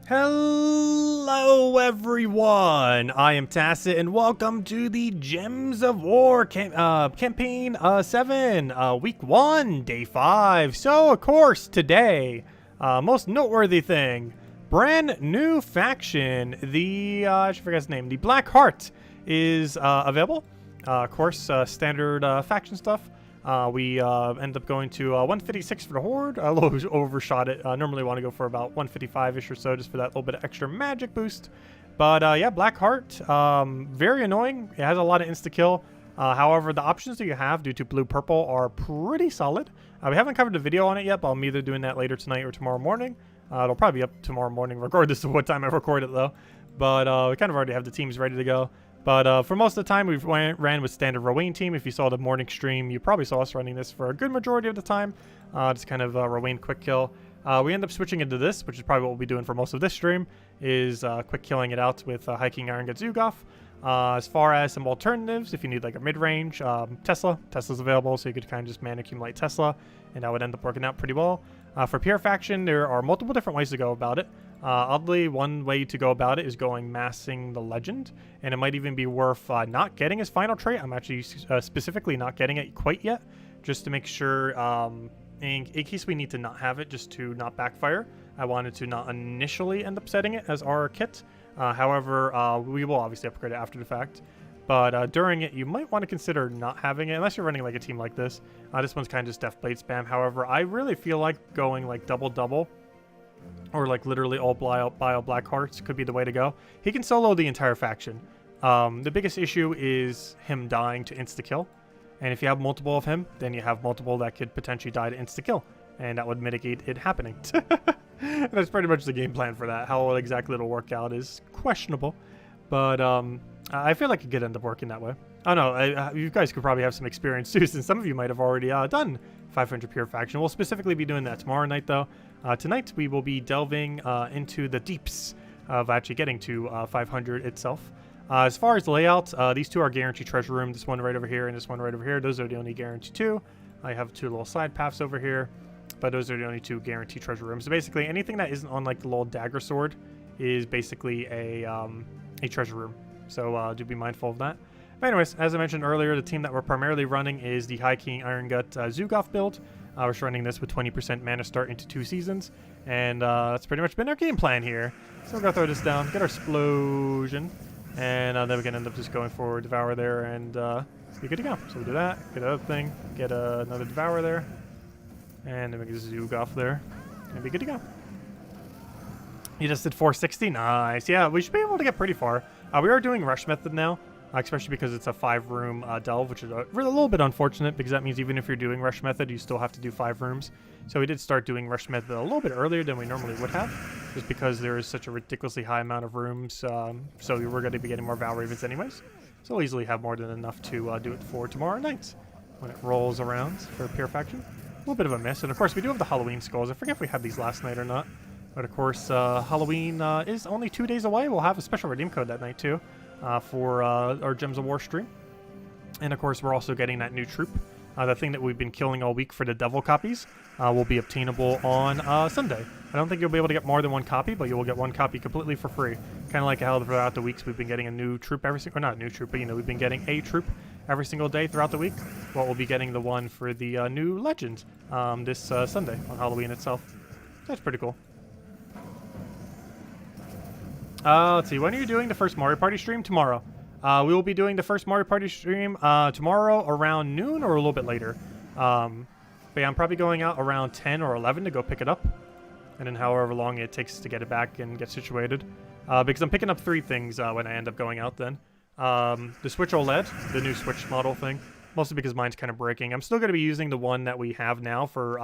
Hello everyone, I am Tacit and welcome to the Gems of War campaign 7, week 1, day 5. So of course today, most noteworthy thing, brand new faction, the, I forget his name, the Black Heart is available. Of course, standard faction stuff. We end up going to 156 for the Horde. A little overshot it. Normally want to go for about 155-ish or so, just for that little bit of extra magic boost. But yeah, Black Heart, very annoying. It has a lot of insta-kill. However, the options that you have due to blue-purple are pretty solid. We haven't covered a video on it yet, but I'm either doing that later tonight or tomorrow morning. It'll probably be up tomorrow morning, regardless of what time I record it, though. But we kind of already have the teams ready to go. But for most of the time, we've ran with standard Rowan team. If you saw the morning stream, you probably saw us running this for a good majority of the time. Just kind of Rowan quick kill. We end up switching into this, which is probably what we'll be doing for most of this stream, is quick killing it out with Hiking Iron Gut Zugoff. As far as some alternatives, if you need like a mid-range, Tesla's available, so you could kind of just man accumulate Tesla, and that would end up working out pretty well. For pure faction, there are multiple different ways to go about it. Oddly, one way to go about it is going massing the legend, and it might even be worth not getting his final trait. I'm actually specifically not getting it quite yet, just to make sure, in case we need to not have it, just to not backfire. I wanted to not initially end up setting it as our kit. However, we will obviously upgrade it after the fact. But during it, you might want to consider not having it, unless you're running like a team like this. This one's kind of just Death Blade spam. However, I really feel like going like double-double, or like literally all bio Black Hearts could be the way to go. He can solo the entire faction. The biggest issue is him dying to insta-kill. And if you have multiple of him, then you have multiple that could potentially die to insta-kill. And that would mitigate it happening. That's pretty much the game plan for that. How exactly it'll work out is questionable. But I feel like it could end up working that way. I don't know, you guys could probably have some experience too, since some of you might have already done 500 pure faction. We'll specifically be doing that tomorrow night though. Tonight we will be delving into the deeps of actually getting to 500 itself. As far as the layout, these two are guaranteed treasure room. This one right over here and this one right over here. Those are the only guaranteed two. I have two little side paths over here, but those are the only two guaranteed treasure rooms. So basically anything that isn't on like the little dagger sword is basically a treasure room. So do be mindful of that. But anyways, as I mentioned earlier, the team that we're primarily running is the Hiking Iron Gut Zugoff build. We're just running this with 20% mana start into 2 seasons. And that's pretty much been our game plan here. So we're going to throw this down, get our explosion. And then we can end up just going for Devour there and be good to go. So we'll do that, get another thing, get another Devour there. And then we can just Zugoff there and be good to go. You just did 460? Nice. Yeah, we should be able to get pretty far. We are doing Rush Method now, especially because it's a 5-room delve, which is a little bit unfortunate because that means even if you're doing Rush Method, you still have to do 5 rooms. So we did start doing Rush Method a little bit earlier than we normally would have, just because there is such a ridiculously high amount of rooms. So we're going to be getting more Val Ravens anyways. So we'll easily have more than enough to do it for tomorrow night when it rolls around for Pure Faction. A little bit of a miss. And of course, we do have the Halloween skulls. I forget if we had these last night or not. But of course, Halloween is only 2 days away. We'll have a special redeem code that night too for our Gems of War stream. And of course, we're also getting that new troop. The thing that we've been killing all week for the devil copies will be obtainable on Sunday. I don't think you'll be able to get more than 1 copy, but you will get 1 copy completely for free. Kind of like how throughout the weeks we've been getting a new troop every single, or not a new troop, but you know, we've been getting a troop every single day throughout the week. Well, we'll be getting the one for the new legend this Sunday on Halloween itself. That's pretty cool. Let's see, when are you doing the first Mario Party stream? Tomorrow. We will be doing the first Mario Party stream tomorrow around noon or a little bit later. But yeah, I'm probably going out around 10 or 11 to go pick it up. And then however long it takes to get it back and get situated. Because I'm picking up 3 things when I end up going out then. The Switch OLED, the new Switch model thing. Mostly because mine's kind of breaking. I'm still going to be using the one that we have now for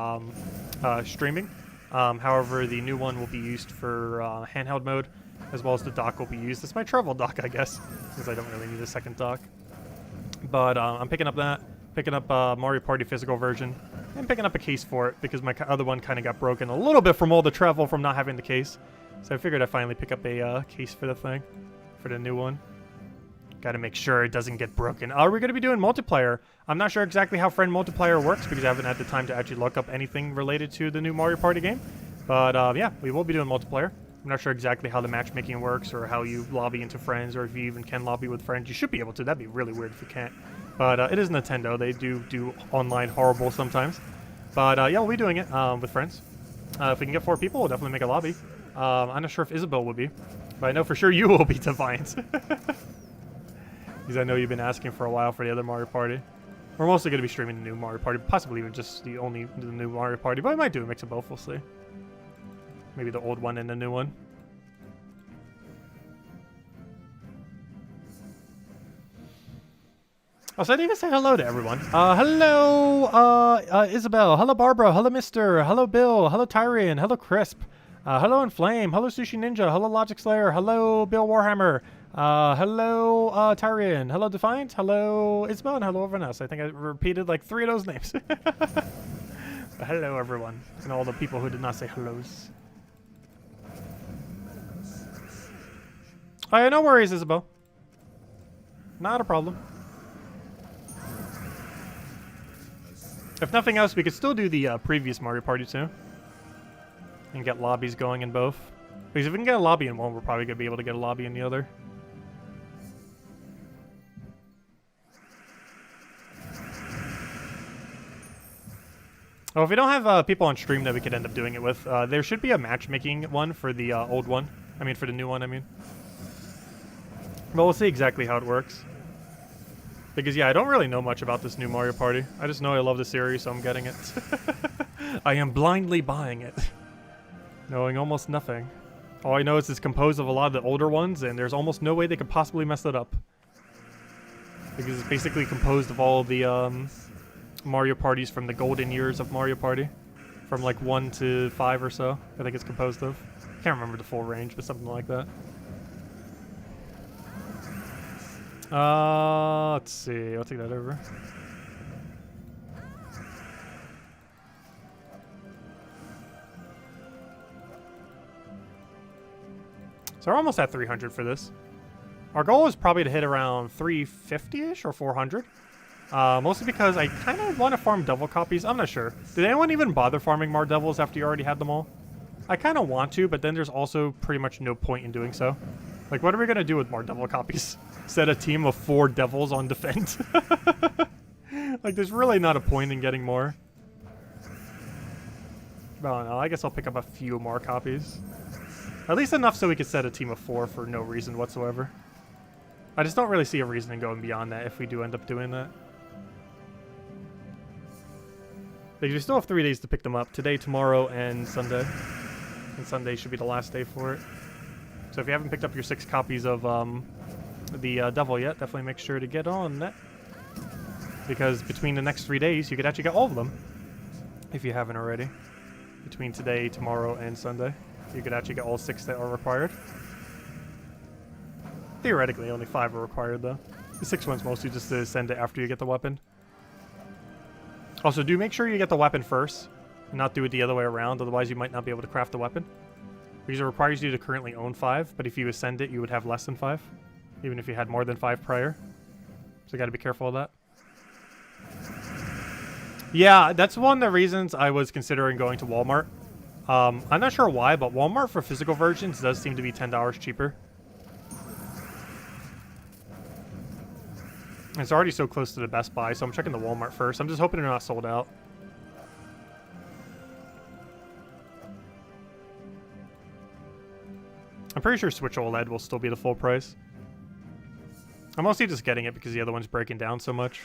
streaming. However, the new one will be used for handheld mode, as well as the dock will be used. It's my travel dock, I guess, since I don't really need a second dock. But I'm picking up that, picking up Mario Party physical version, and picking up a case for it, because my other one kind of got broken a little bit from all the travel from not having the case. So I figured I'd finally pick up a case for the thing, for the new one. Got to make sure it doesn't get broken. Are we going to be doing multiplayer? I'm not sure exactly how friend multiplayer works, because I haven't had the time to actually look up anything related to the new Mario Party game. But yeah, we will be doing multiplayer. I'm not sure exactly how the matchmaking works or how you lobby into friends or if you even can lobby with friends. You should be able to. That'd be really weird if you can't. But it is Nintendo. They do online horrible sometimes. But yeah, we'll be doing it with friends. If we can get 4 people, we'll definitely make a lobby. I'm not sure if Isabel will be. But I know for sure you will be, Defiant. Because I know you've been asking for a while for the other Mario Party. We're mostly going to be streaming the new Mario Party. Possibly even just the new Mario Party. But I might do a mix of both. We'll see. Maybe the old one and the new one. Also, I need to say hello to everyone. Hello, Isabel. Hello, Barbara. Hello, Mister. Hello, Bill. Hello, Tyrion. Hello, Crisp. Hello, Inflame. Hello, Sushi Ninja. Hello, Logic Slayer. Hello, Bill Warhammer. Hello, Tyrion. Hello, Defiant. Hello, Isabel. And hello, everyone else. I think I repeated like 3 of those names. Hello, everyone. And all the people who did not say hellos. Oh, yeah, no worries, Isabel. Not a problem. If nothing else, we could still do the previous Mario Party too. And get lobbies going in both. Because if we can get a lobby in one, we're probably going to be able to get a lobby in the other. Oh, if we don't have people on stream that we could end up doing it with, there should be a matchmaking one for the old one. I mean, for the new one, I mean. But we'll see exactly how it works. Because, yeah, I don't really know much about this new Mario Party. I just know I love the series, so I'm getting it. I am blindly buying it. Knowing almost nothing. All I know is it's composed of a lot of the older ones, and there's almost no way they could possibly mess it up. Because it's basically composed of all the Mario Parties from the golden years of Mario Party. From like 1 to 5 or so, I think it's composed of. I can't remember the full range, but something like that. Let's see. I'll take that over. So we're almost at 300 for this. Our goal is probably to hit around 350-ish or 400. Mostly because I kind of want to farm devil copies. I'm not sure. Did anyone even bother farming more devils after you already had them all? I kind of want to, but then there's also pretty much no point in doing so. Like, what are we going to do with more devil copies? Set a team of 4 devils on defend? Like, there's really not a point in getting more. But I don't know. I guess I'll pick up a few more copies. At least enough so we could set a team of 4 for no reason whatsoever. I just don't really see a reason in going beyond that if we do end up doing that. Because we still have 3 days to pick them up. Today, tomorrow, and Sunday. And Sunday should be the last day for it. So if you haven't picked up your 6 copies of the Devil yet, definitely make sure to get on that. Because between the next 3 days, you could actually get all of them. If you haven't already. Between today, tomorrow, and Sunday. You could actually get all 6 that are required. Theoretically, only 5 are required, though. The 6 ones mostly just to send it after you get the weapon. Also, do make sure you get the weapon first. And not do it the other way around, otherwise you might not be able to craft the weapon. Because it requires you to currently own 5, but if you ascend it, you would have less than 5. Even if you had more than 5 prior. So you gotta be careful of that. Yeah, that's one of the reasons I was considering going to Walmart. I'm not sure why, but Walmart for physical versions does seem to be $10 cheaper. It's already so close to the Best Buy, so I'm checking the Walmart first. I'm just hoping they're not sold out. I'm pretty sure Switch OLED will still be the full price. I'm mostly just getting it because the other one's breaking down so much.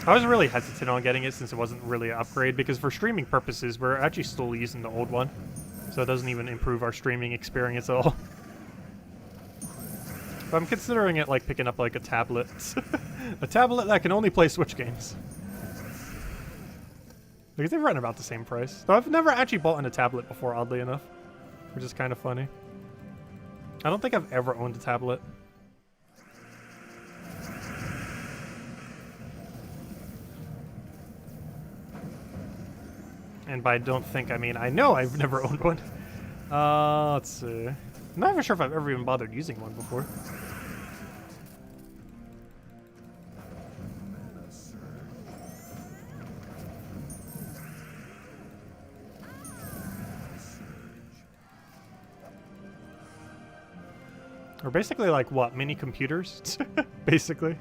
I was really hesitant on getting it since it wasn't really an upgrade, because for streaming purposes, we're actually still using the old one. So it doesn't even improve our streaming experience at all. But I'm considering it like picking up like a tablet. A tablet that can only play Switch games. Because they run about the same price. Though I've never actually bought a tablet before, oddly enough. Which is kind of funny. I don't think I've ever owned a tablet. And by don't think, I mean I know I've never owned one. Let's see. I'm not even sure if I've ever even bothered using one before. Or basically like what? Mini computers? Basically.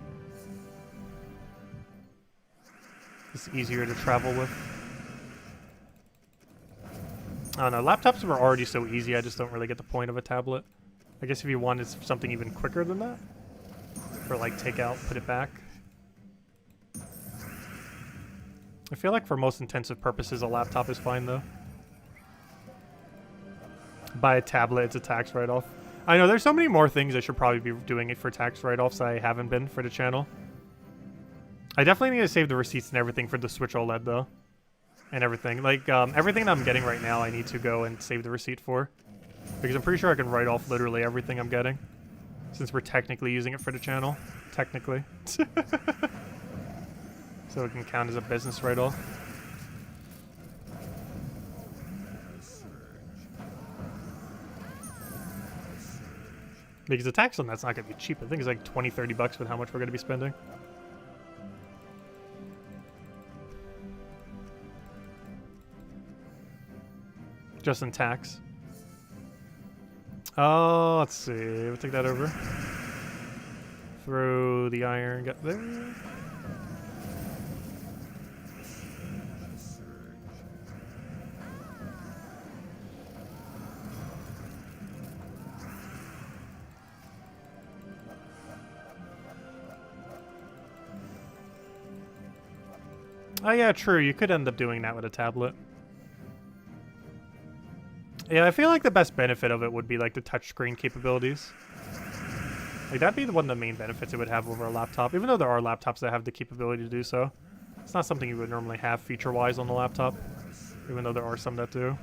It's easier to travel with. I don't know, laptops were already so easy, I just don't really get the point of a tablet. I guess if you wanted something even quicker than that, for like take out, put it back. I feel like for most intensive purposes, a laptop is fine though. Buy a tablet, it's a tax write-off. I know, there's so many more things I should probably be doing it for tax write-offs I haven't been for the channel. I definitely need to save the receipts and everything for the Switch OLED though. And everything. Like, everything that I'm getting right now, I need to go and save the receipt for. Because I'm pretty sure I can write off literally everything I'm getting. Since we're technically using it for the channel. Technically. So it can count as a business write-off. Because the tax on that's not going to be cheap. I think it's like 20-30 bucks with how much we're going to be spending. Just in tax. Oh, let's see. We'll take that over. Throw the iron, get there. Oh yeah, true. You could end up doing that with a tablet. Yeah, I feel like the best benefit of it would be like the touchscreen capabilities. Like that'd be one of the main benefits it would have over a laptop, even though there are laptops that have the capability to do so. It's not something you would normally have feature-wise on the laptop, even though there are some that do.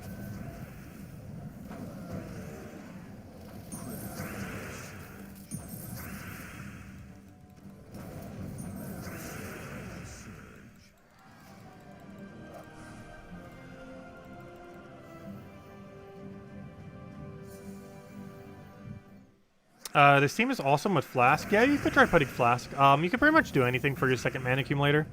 This team is awesome with Flask. Yeah, you could try putting Flask. You could pretty much do anything for your second mana accumulator.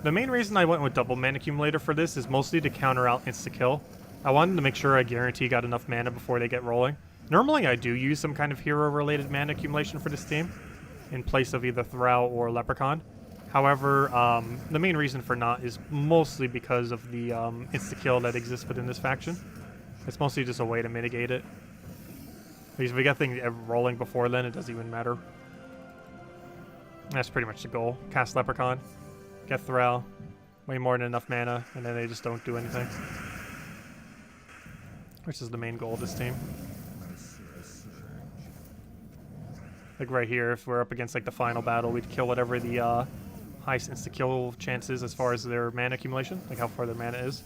The main reason I went with double mana accumulator for this is mostly to counter out insta-kill. I wanted to make sure I guarantee got enough mana before they get rolling. Normally I do use some kind of hero-related mana accumulation for this team, in place of either Thrall or Leprechaun. However, the main reason for not is mostly because of the insta-kill that exists within this faction. It's mostly just a way to mitigate it. Because if we get things rolling before then, it doesn't even matter. That's pretty much the goal. Cast Leprechaun, get Thrall, way more than enough mana, and then they just don't do anything. Which is the main goal of this team. Like right here, if we're up against like the final battle, we'd kill whatever the highest insta-kill chances as far as their mana accumulation, like how far their mana is.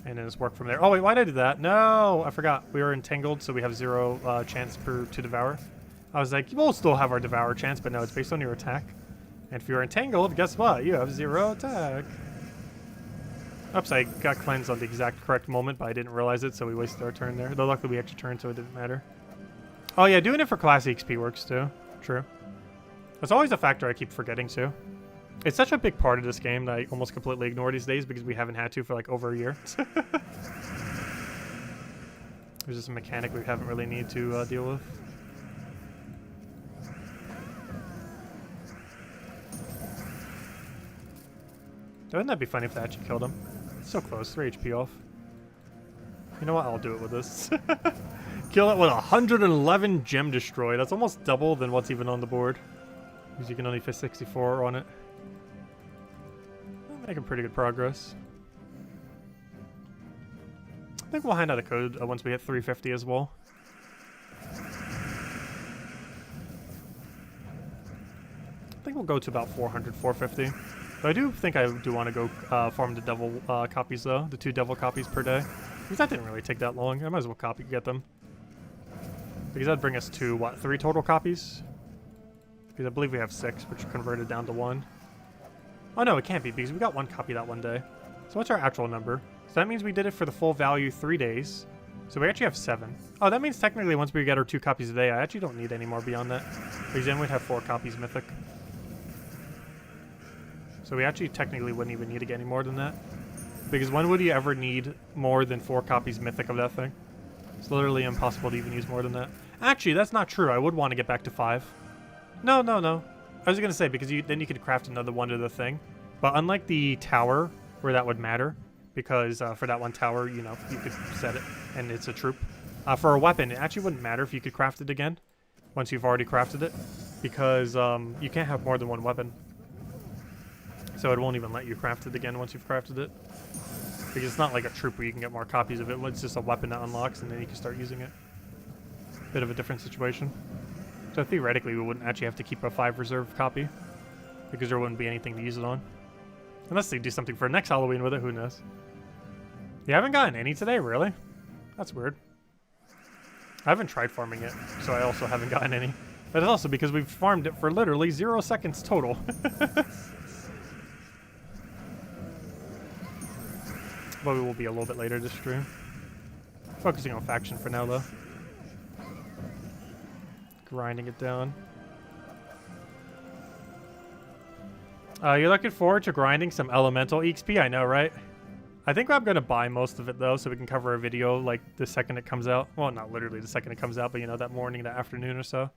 And then just work from there. Oh wait, why did I do that? No, I forgot. We were entangled, so we have 0 chance to devour. I was like, we'll still have our devour chance, but no, it's based on your attack. And if you're entangled, guess what? You have 0 attack. Oops, I got cleansed on the exact correct moment, but I didn't realize it, so we wasted our turn there. Though luckily we extra turned, so it didn't matter. Oh yeah, doing it for class XP works too. True. That's always a factor I keep forgetting too. It's such a big part of this game that I almost completely ignore these days because we haven't had to for like over a year. There's just a mechanic we haven't really need to deal with. Wouldn't that be funny if they actually killed him? So close, 3 HP off. You know what? I'll do it with this. Kill it with 111 gem destroy. That's almost double than what's even on the board. Because you can only fit 64 on it. Making pretty good progress. I think we'll hand out a code once we hit 350 as well. I think we'll go to about 400, 450. But I do think I do want to go farm the devil copies though, the 2 devil copies per day. Because that didn't really take that long. I might as well get them. Because that'd bring us to, what, 3 total copies? Because I believe we have 6, which converted down to 1. Oh no, it can't be, because we got 1 copy that one day. So what's our actual number? So that means we did it for the full value 3 days. So we actually have 7. Oh, that means technically once we get our 2 copies a day, I actually don't need any more beyond that. Because then we'd have 4 copies mythic. So we actually technically wouldn't even need to get any more than that. Because when would you ever need more than 4 copies mythic of that thing? It's literally impossible to even use more than that. Actually, that's not true. I would want to get back to 5. No, no, no. I was going to say, because then you could craft another one to the thing. But unlike the tower, where that would matter, because for that one tower, you know, you could set it, and it's a troop. For a weapon, it actually wouldn't matter if you could craft it again, once you've already crafted it, because you can't have more than one weapon. So it won't even let you craft it again once you've crafted it. Because it's not like a troop where you can get more copies of it. It's just a weapon that unlocks, and then you can start using it. Bit of a different situation. So theoretically, we wouldn't actually have to keep a 5 reserve copy, because there wouldn't be anything to use it on. Unless they do something for next Halloween with it, who knows? You haven't gotten any today, really? That's weird. I haven't tried farming it, so I also haven't gotten any. But it's also because we've farmed it for literally 0 seconds total. But we will be a little bit later this stream. Focusing on faction for now, though. Grinding it down. You're looking forward to grinding some elemental XP? I know, right? I think I'm going to buy most of it, though, so we can cover a video, like, the second it comes out. Well, not literally the second it comes out, but, you know, that morning, that afternoon or so.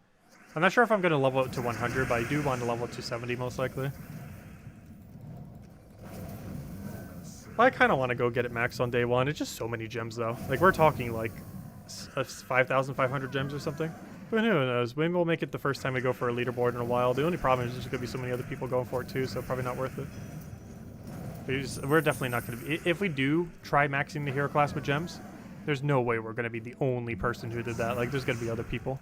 I'm not sure if I'm going to level it to 100, but I do want to level it to 70, most likely. I kind of want to go get it maxed on day 1. It's just so many gems, though. Like, we're talking, like, 5,500 gems or something. But who knows? Maybe we'll make it the first time we go for a leaderboard in a while. The only problem is there's going to be so many other people going for it, too, so probably not worth it. We're definitely not going to be... If we do try maxing the hero class with gems, there's no way we're going to be the only person who did that. Like, there's going to be other people.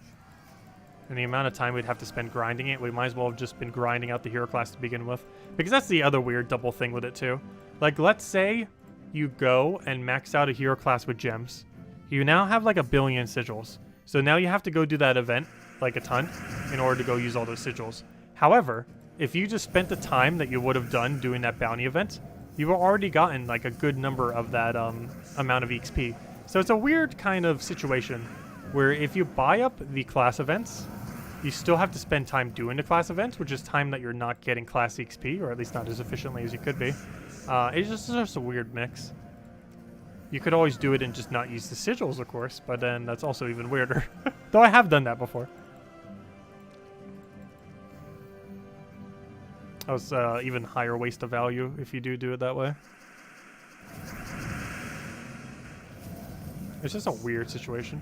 And the amount of time we'd have to spend grinding it, we might as well have just been grinding out the hero class to begin with. Because that's the other weird double thing with it, too. Like, let's say you go and max out a hero class with gems. You now have, like, 1 billion sigils. So now you have to go do that event, like a ton, in order to go use all those sigils. However, if you just spent the time that you would have done doing that bounty event, you've already gotten, like, a good number of that amount of XP. So it's a weird kind of situation where if you buy up the class events, you still have to spend time doing the class events, which is time that you're not getting class XP, or at least not as efficiently as you could be. It's just a weird mix. You could always do it and just not use the sigils, of course, but then that's also even weirder. Though I have done that before. That was even higher waste of value if you do it that way. It's just a weird situation.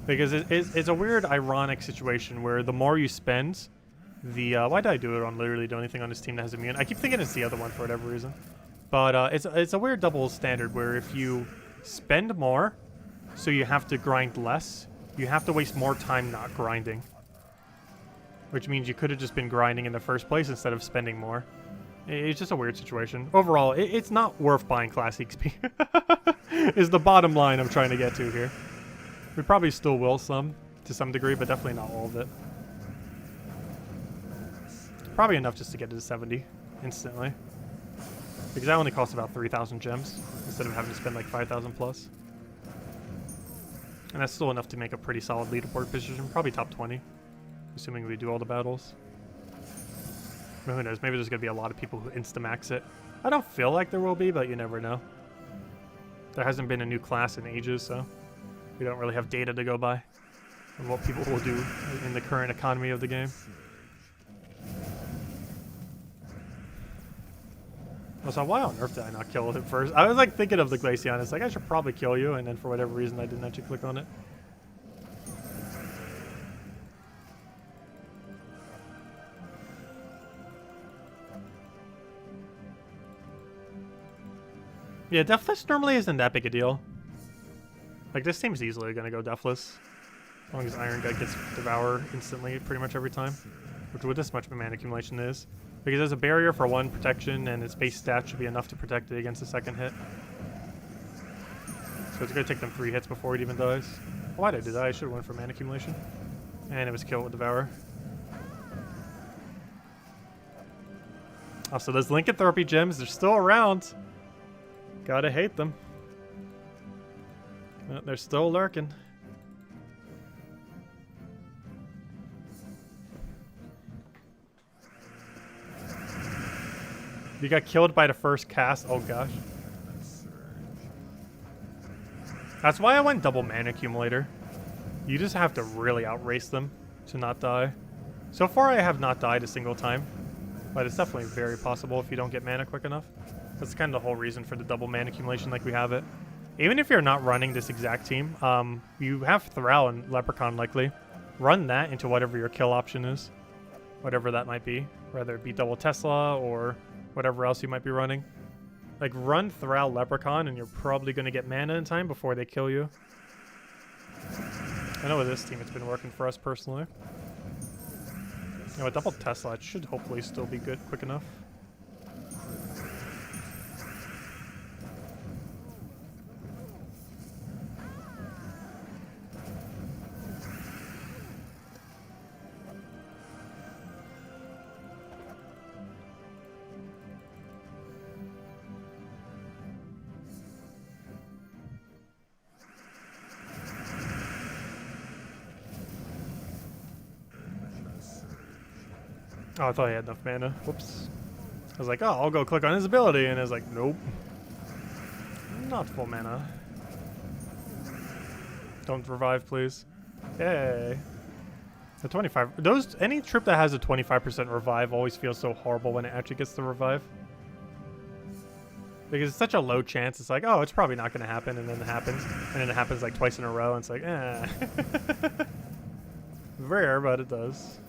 Because it's a weird, ironic situation where the more you spend, the... why did I do it on literally the only thing on this team that has immune? I keep thinking it's the other one for whatever reason. But it's a weird double standard where if you spend more, so you have to grind less, you have to waste more time not grinding. Which means you could have just been grinding in the first place instead of spending more. It's just a weird situation. Overall, it's not worth buying class XP. Is the bottom line I'm trying to get to here. We probably still will to some degree, but definitely not all of it. Probably enough just to get it to 70 instantly. Because that only costs about 3,000 gems instead of having to spend like 5,000 plus. And that's still enough to make a pretty solid leaderboard position. Probably top 20, assuming we do all the battles. But who knows? Maybe there's going to be a lot of people who insta-max it. I don't feel like there will be, but you never know. There hasn't been a new class in ages, so we don't really have data to go by on what people will do in the current economy of the game. So why on earth did I not kill it first? I was like thinking of the Glaceon. It's like I should probably kill you, and then for whatever reason I didn't actually click on it. Yeah, Deathless normally isn't that big a deal. Like, this team's easily going to go Deathless. As long as Iron Gut gets Devour instantly pretty much every time. Which with this much mana accumulation is. Because there's a barrier for 1 protection, and its base stat should be enough to protect it against the second hit. So it's going to take them 3 hits before it even dies. Why did I do that? I should have went for mana accumulation. And it was killed with Devour. Oh, so those Lycanthropy gems, they're still around. Gotta hate them. Well, they're still lurking. You got killed by the first cast? Oh gosh. That's why I went double mana accumulator. You just have to really outrace them to not die. So far, I have not died a single time, but it's definitely very possible if you don't get mana quick enough. That's kind of the whole reason for the double mana accumulation like we have it. Even if you're not running this exact team, you have Thrall and Leprechaun likely. Run that into whatever your kill option is, whatever that might be, whether it be double Tesla or whatever else you might be running. Like, run Thrall Leprechaun and you're probably going to get mana in time before they kill you. I know with this team it's been working for us personally. You know, a double Tesla, it should hopefully still be good, quick enough. Oh, I thought he had enough mana. Whoops. I was like, oh, I'll go click on his ability, and I was like, nope. Not full mana. Don't revive, please. Yay. The 25... Any trip that has a 25% revive always feels so horrible when it actually gets the revive. Because it's such a low chance. It's like, oh, it's probably not going to happen, and then it happens. And then it happens like twice in a row, and it's like, eh. Rare, but it does.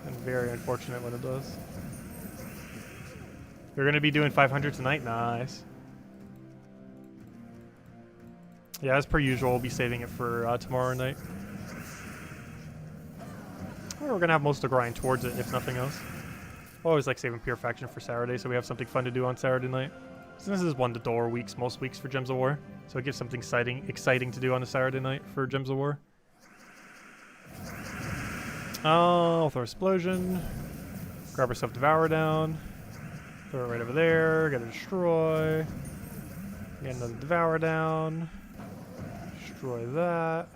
And very unfortunate when it does. You're going to be doing 500 tonight? Nice. Yeah, as per usual, we'll be saving it for tomorrow night. Or we're going to have most of the grind towards it, if nothing else. I always like saving Pure Faction for Saturday, so we have something fun to do on Saturday night. So this is 1 to door weeks, most weeks for Gems of War. So it gives something exciting to do on a Saturday night for Gems of War. I'll throw Explosion. Grab ourselves Devour down. Throw it right over there. Get a Destroy. Get another Devour down. Destroy that.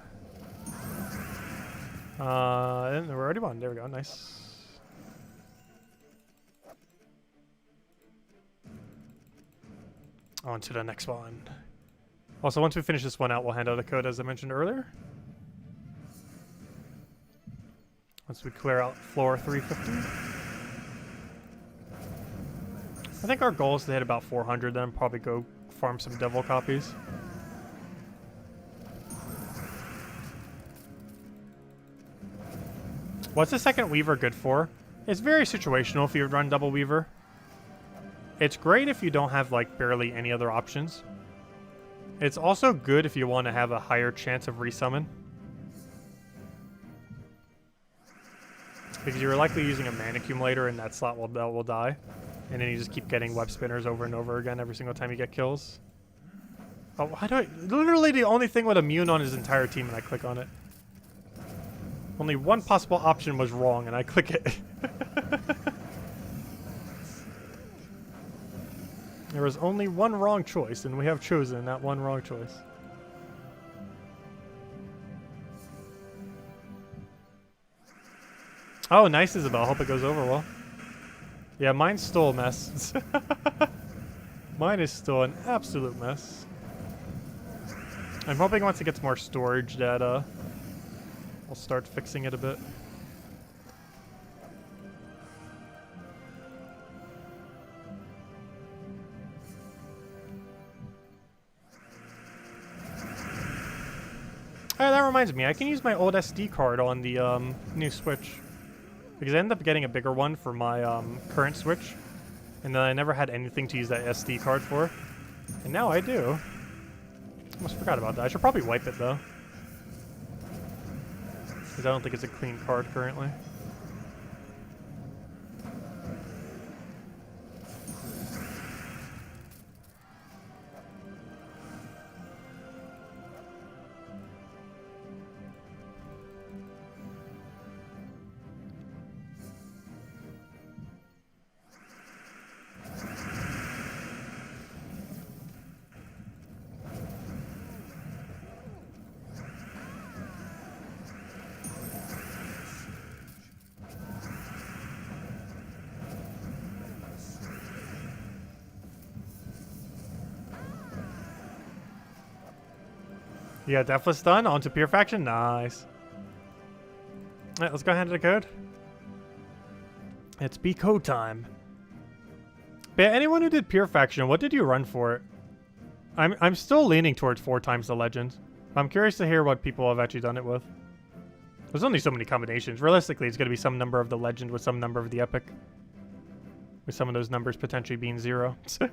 And we're already won. There we go. Nice. On to the next one. Also, once we finish this one out, we'll hand out a code as I mentioned earlier. Once we clear out floor 350. I think our goal is to hit about 400, then probably go farm some devil copies. What's the second Weaver good for? It's very situational if you run double Weaver. It's great if you don't have like barely any other options. It's also good if you want to have a higher chance of resummon. Because you're likely using a mana accumulator and that slot will die. And then you just keep getting web spinners over and over again every single time you get kills. Oh, how do I... Literally the only thing with immune on his entire team and I click on it. Only one possible option was wrong and I click it. There was only one wrong choice and we have chosen that one wrong choice. Oh, nice, Isabel. Hope it goes over well. Yeah, mine's still a mess. Mine is still an absolute mess. I'm hoping once it gets more storage that I'll start fixing it a bit. Oh, that reminds me. I can use my old SD card on the new Switch. Because I ended up getting a bigger one for my current Switch. And then I never had anything to use that SD card for. And now I do. Almost forgot about that. I should probably wipe it though. Because I don't think it's a clean card currently. Yeah, Deathless done. On to Pure Faction. Nice. Alright, let's go ahead and the code. It's B code time. But yeah, anyone who did Pure Faction, what did you run for it? I'm still leaning towards 4 times the legend. I'm curious to hear what people have actually done it with. There's only so many combinations. Realistically, it's going to be some number of the legend with some number of the epic. With some of those numbers potentially being 0. Okay,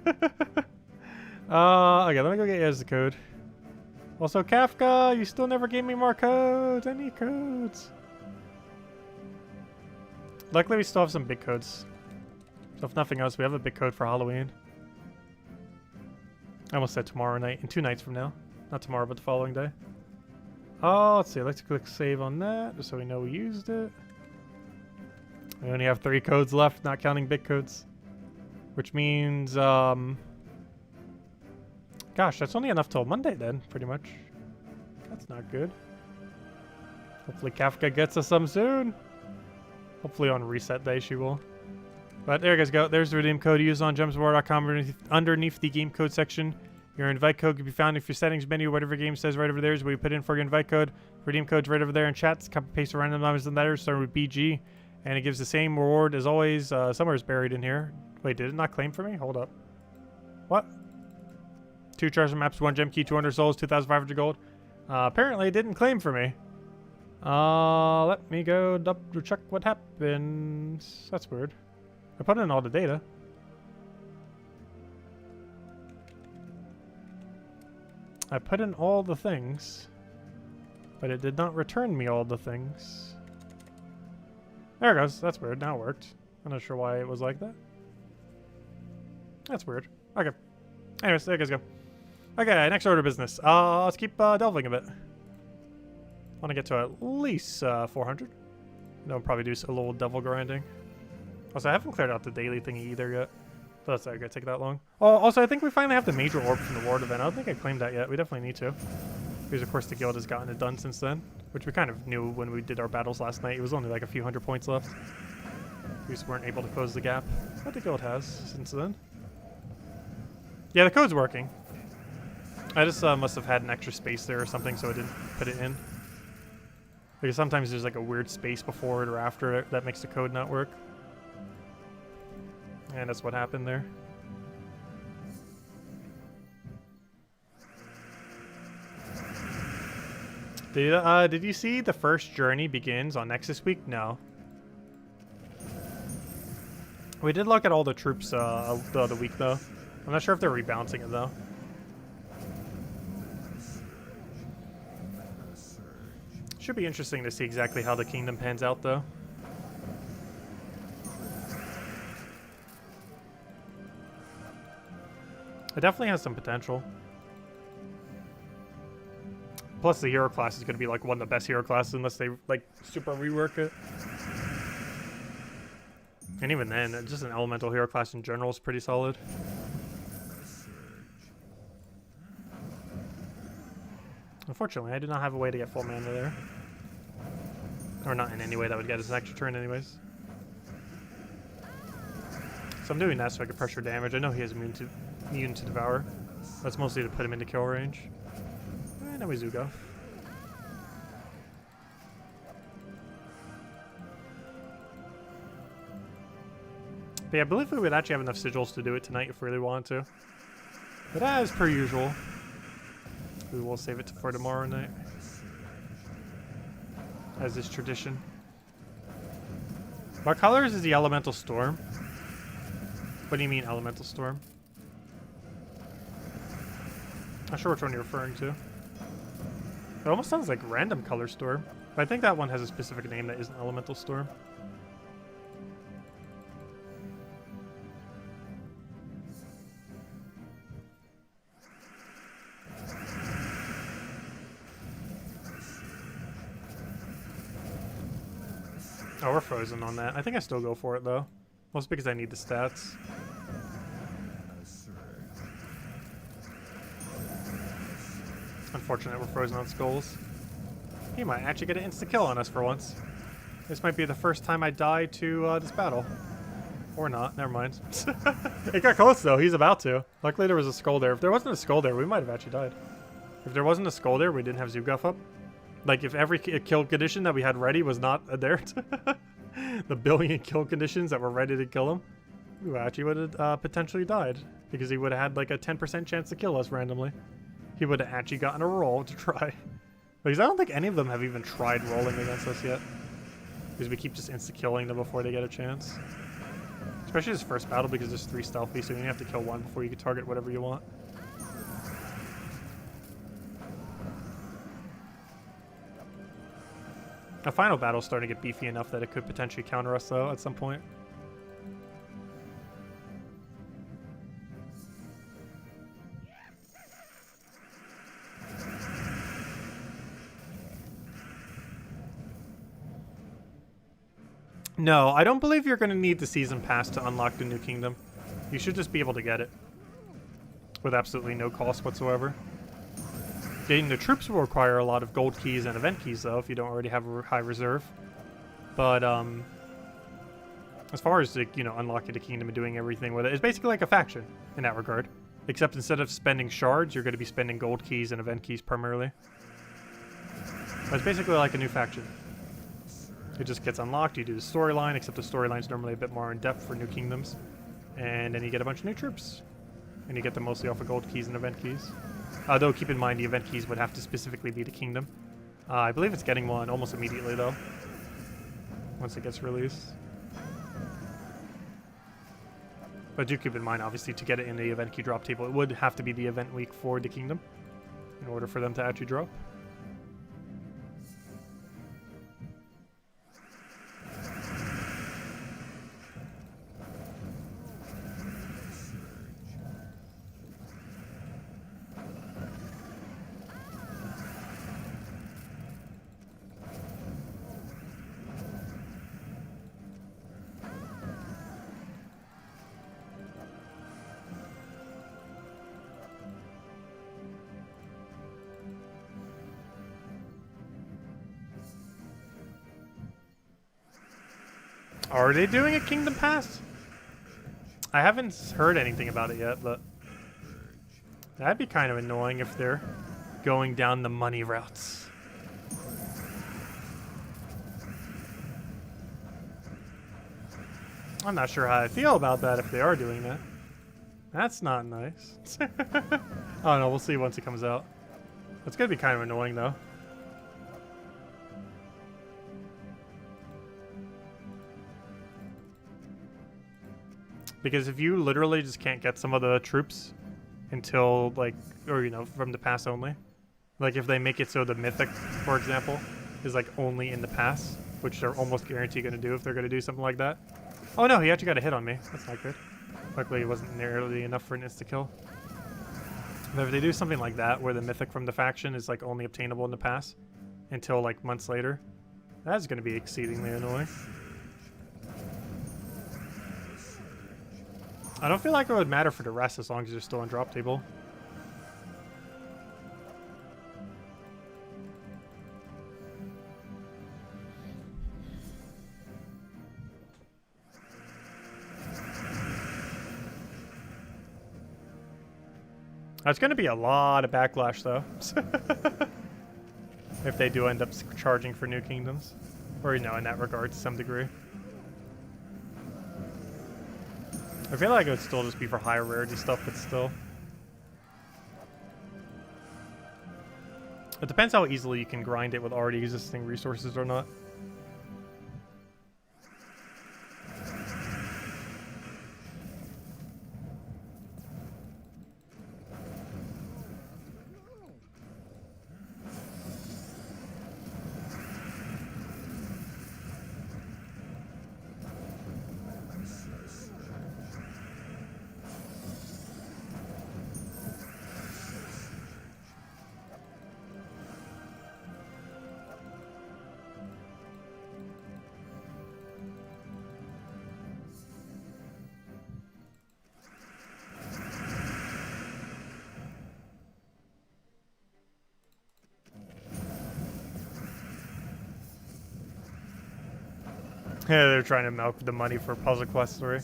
let me go get you as the code. Also, Kafka, you still never gave me more codes. I need codes. Luckily, we still have some big codes. So if nothing else, we have a big code for Halloween. I almost said tomorrow night. In 2 nights from now. Not tomorrow, but the following day. Oh, let's see. Let's click save on that, just so we know we used it. We only have 3 codes left, not counting big codes. Which means, gosh, that's only enough till Monday then, pretty much. That's not good. Hopefully Kafka gets us some soon. Hopefully on reset day she will. But there you guys go. There's the redeem code used on gemsofwar.com underneath the game code section. Your invite code can be found in your settings menu. Whatever game says right over there is where you put in for your invite code. Redeem code's right over there in chat. Copy paste random numbers and letters starting with BG. And it gives the same reward as always. Somewhere is buried in here. Wait, did it not claim for me? Hold up. What? 2 treasure maps, 1 gem key, 200 souls, 2,500 gold. Apparently it didn't claim for me. Let me go double check what happens. That's weird. I put in all the data. I put in all the things, but it did not return me all the things. There it goes. That's weird. Now it worked. I'm not sure why it was like that. That's weird. Okay. Anyways, there you guys go. Okay, next order of business. Let's keep delving a bit. Want to get to at least 400. Then we'll probably do a little devil grinding. Also, I haven't cleared out the daily thingy either yet. So that's not going to take that long. Oh, also, I think we finally have the major orb from the Ward event. I don't think I claimed that yet. We definitely need to. Because, of course, the guild has gotten it done since then. Which we kind of knew when we did our battles last night. It was only like a few 100 points left. We just weren't able to close the gap. But the guild has since then. Yeah, the code's working. I just must have had an extra space there or something, so I didn't put it in. Because sometimes there's like a weird space before it or after it that makes the code not work. And that's what happened there. Did you see the first journey begins on Nexus Week? No. We did look at all the troops the other week, though. I'm not sure if they're rebalancing it, though. Should be interesting to see exactly how the kingdom pans out, though. It definitely has some potential. Plus, the hero class is going to be like one of the best hero classes unless they like super rework it. And even then, just an elemental hero class in general is pretty solid. Unfortunately, I do not have a way to get full mana there. Or not in any way that would get us an extra turn anyways. So I'm doing that so I can pressure damage. I know he has immune to devour. That's mostly to put him into kill range. And now we Zugo. But yeah, I believe we would actually have enough sigils to do it tonight if we really wanted to. But as per usual, we will save it for tomorrow night. As is tradition. What colors is the Elemental Storm? What do you mean, Elemental Storm? Not sure which one you're referring to. It almost sounds like Random Color Storm. But I think that one has a specific name that isn't Elemental Storm. Oh, we're frozen on that. I think I still go for it, though. Mostly because I need the stats. Unfortunate we're frozen on skulls. He might actually get an insta-kill on us for once. This might be the first time I die to this battle. Or not. Never mind. It got close, though. He's about to. Luckily, there was a skull there. If there wasn't a skull there, we might have actually died. If there wasn't a skull there, we didn't have Zugaf up. Like, if every kill condition that we had ready was not there, the billion kill conditions that were ready to kill him, we actually would have potentially died. Because he would have had like a 10% chance to kill us randomly. He would have actually gotten a roll to try. Because I don't think any of them have even tried rolling against us yet. Because we keep just insta-killing them before they get a chance. Especially his first battle because there's 3 stealthy, so you only have to kill 1 before you can target whatever you want. The final battle's starting to get beefy enough that it could potentially counter us, though, at some point. No, I don't believe you're going to need the Season Pass to unlock the new kingdom. You should just be able to get it. With absolutely no cost whatsoever. Getting the troops will require a lot of gold keys and event keys, though, if you don't already have a high reserve. But, as far as, like, you know, unlocking the kingdom and doing everything with it, it's basically like a faction in that regard. Except instead of spending shards, you're going to be spending gold keys and event keys primarily. But it's basically like a new faction. It just gets unlocked, you do the storyline, except the storyline's normally a bit more in-depth for new kingdoms. And then you get a bunch of new troops. And you get them mostly off of gold keys and event keys. Though, keep in mind, the event keys would have to specifically be the kingdom. I believe it's getting one almost immediately, though. Once it gets released. But do keep in mind, obviously, to get it in the event key drop table, it would have to be the event week for the kingdom. In order for them to actually drop. Are they doing a Kingdom Pass? I haven't heard anything about it yet, but that'd be kind of annoying if they're going down the money routes. I'm not sure how I feel about that if they are doing that. That's not nice. Oh no, we'll see once it comes out. It's gonna be kind of annoying though. Because if you literally just can't get some of the troops until, like, or, you know, from the pass only. Like, if they make it so the Mythic, for example, is, like, only in the pass, which they're almost guaranteed going to do if they're going to do something like that. Oh, no, he actually got a hit on me. That's not good. Luckily, it wasn't nearly enough for an insta-kill. But if they do something like that, where the Mythic from the faction is, like, only obtainable in the pass until, like, months later, that's going to be exceedingly annoying. I don't feel like it would matter for the rest as long as they're still on drop table. That's going to be a lot of backlash, though. If they do end up charging for new kingdoms. Or, you know, in that regard to some degree. I feel like it would still just be for higher rarity stuff, but still. It depends how easily you can grind it with already existing resources or not. Yeah, they're trying to milk the money for Puzzle Quest 3.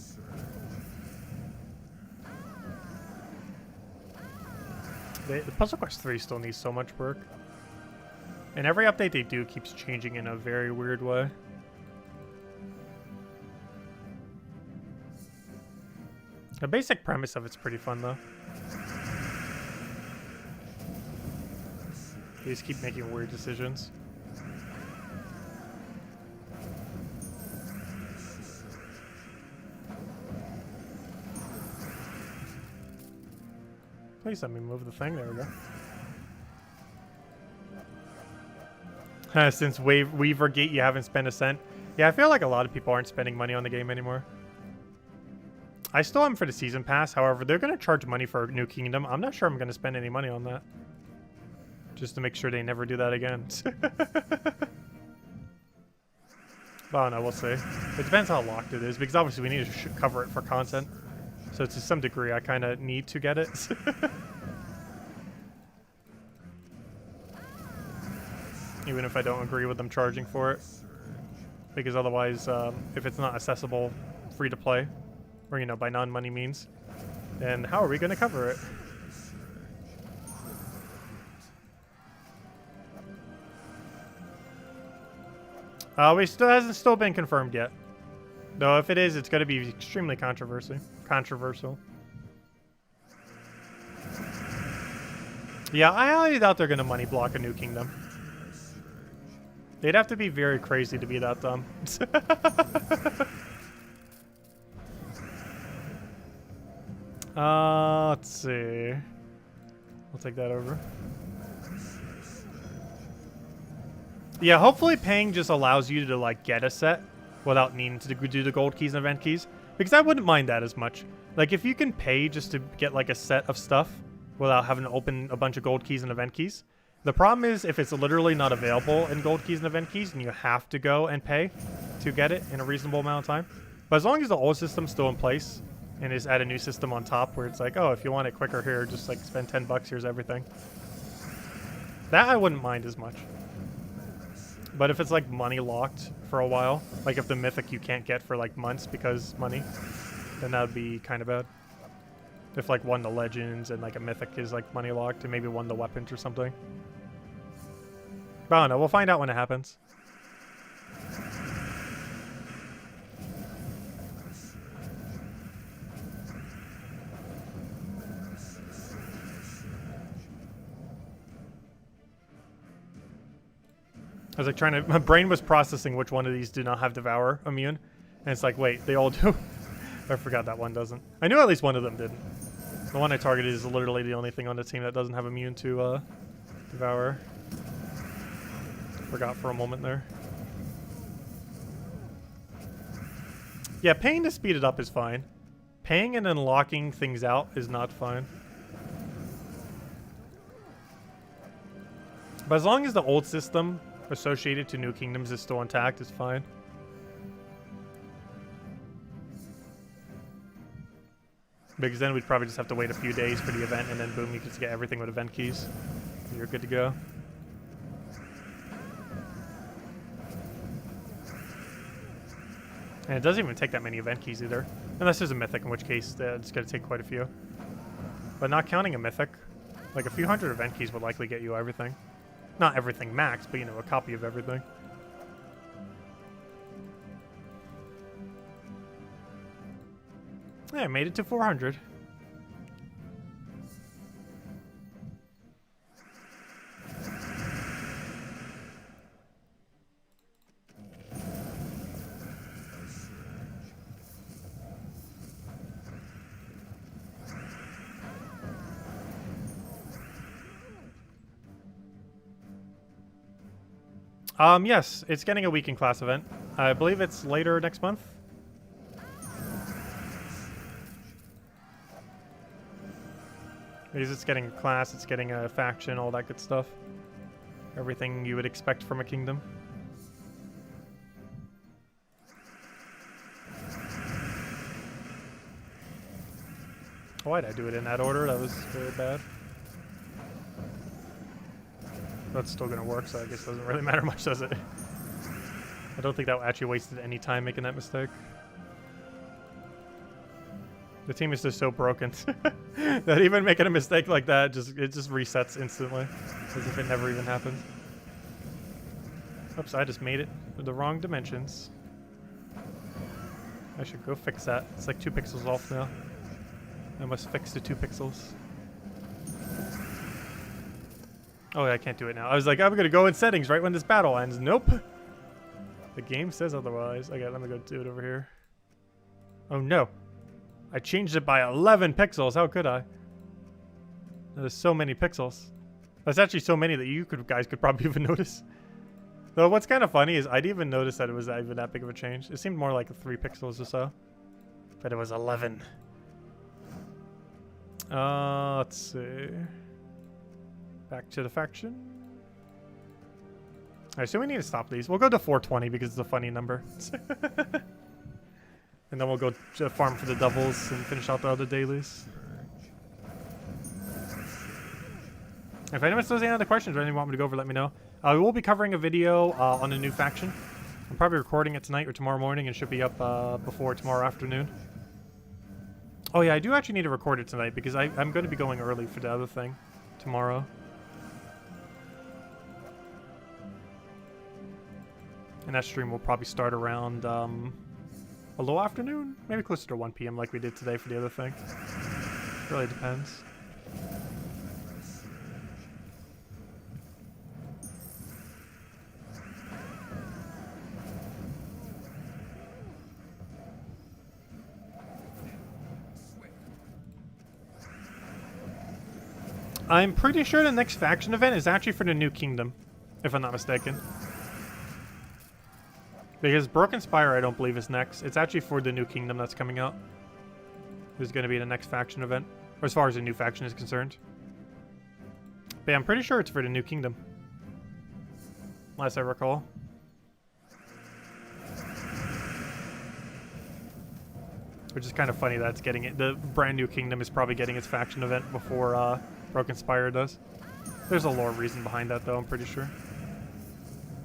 The Puzzle Quest 3 still needs so much work. And every update they do keeps changing in a very weird way. The basic premise of it's pretty fun, though. They just keep making weird decisions. Please let me move the thing. There we go. Since Weaver Gate, you haven't spent a cent. Yeah, I feel like a lot of people aren't spending money on the game anymore. I still am for the season pass. However, they're going to charge money for New Kingdom. I'm not sure I'm going to spend any money on that. Just to make sure they never do that again. But I don't know, we'll see. It depends how locked it is, because obviously we need to cover it for content. So to some degree, I kind of need to get it. Even if I don't agree with them charging for it. Because otherwise, if it's not accessible free to play, or, you know, by non-money means, then how are we going to cover it? It hasn't still been confirmed yet. Though if it is, it's going to be extremely controversial. Yeah, I highly doubt they're going to money block a New Kingdom. They'd have to be very crazy to be that dumb. Let's see. I'll take that over. Yeah, hopefully paying just allows you to, like, get a set without needing to do the gold keys and event keys. Because I wouldn't mind that as much. Like, if you can pay just to get, like, a set of stuff without having to open a bunch of gold keys and event keys. The problem is if it's literally not available in gold keys and event keys, and you have to go and pay to get it in a reasonable amount of time. But as long as the old system's still in place, and just add a new system on top where it's like, oh, if you want it quicker here, just, like, spend 10 bucks, here's everything. That I wouldn't mind as much. But if it's, like, money locked for a while, like if the mythic you can't get for, like, months because money, then that would be kind of bad. If, like, one of the legends and, like, a mythic is, like, money locked, and maybe one of the weapons or something. But I don't know, we'll find out when it happens. I was like trying to, my brain was processing which one of these do not have Devour immune. And it's like, wait, they all do. I forgot that one doesn't. I knew at least one of them didn't. The one I targeted is literally the only thing on the team that doesn't have immune to Devour. Forgot for a moment there. Yeah, paying to speed it up is fine. Paying and then locking things out is not fine. But as long as the old system associated to New Kingdoms is still intact, it's fine. Because then we'd probably just have to wait a few days for the event, and then boom, you can just get everything with event keys. You're good to go. And it doesn't even take that many event keys either. Unless there's a mythic, in which case it's going to take quite a few. But not counting a mythic, like a few hundred event keys would likely get you everything. Not everything max, but, you know, a copy of everything. Yeah, I made it to 400. Yes, it's getting a weekend class event. I believe it's later next month. Because it's getting a class, it's getting a faction, all that good stuff. Everything you would expect from a kingdom. Why'd I do it in that order? That was very bad. That's still gonna work, so I guess it doesn't really matter much, does it? I don't think that actually wasted any time making that mistake. The team is just so broken that even making a mistake like that, it just resets instantly, as if it never even happened. Oops, I just made it with the wrong dimensions. I should go fix that. It's like 2 pixels off now. I must fix the 2 pixels. Oh, yeah, I can't do it now. I was like, I'm gonna go in settings right when this battle ends. Nope. The game says otherwise. Okay, let me go do it over here. Oh no. I changed it by 11 pixels. How could I? There's so many pixels. That's actually so many that you guys could probably even notice. Though what's kind of funny is I didn't even notice that it was even that big of a change. It seemed more like 3 pixels or so. But it was 11. Let's see. Back to the faction. Alright, so we need to stop these. We'll go to 420 because it's a funny number. And then we'll go to farm for the doubles and finish out the other dailies. If anyone still has any other questions or anything you want me to go over, let me know. We will be covering a video on a new faction. I'm probably recording it tonight or tomorrow morning and should be up before tomorrow afternoon. Oh yeah, I do actually need to record it tonight because I'm going to be going early for the other thing tomorrow. And that stream will probably start around a low afternoon, maybe closer to 1 p.m. like we did today for the other thing. Really depends. I'm pretty sure the next faction event is actually for the New Kingdom, if I'm not mistaken. Because Broken Spire, I don't believe, is next. It's actually for the New Kingdom that's coming out. Who's going to be the next faction event, or as far as the new faction is concerned. But yeah, I'm pretty sure it's for the New Kingdom. Last I recall. Which is kind of funny that it's getting it. The brand new kingdom is probably getting its faction event before Broken Spire does. There's a lore reason behind that, though, I'm pretty sure.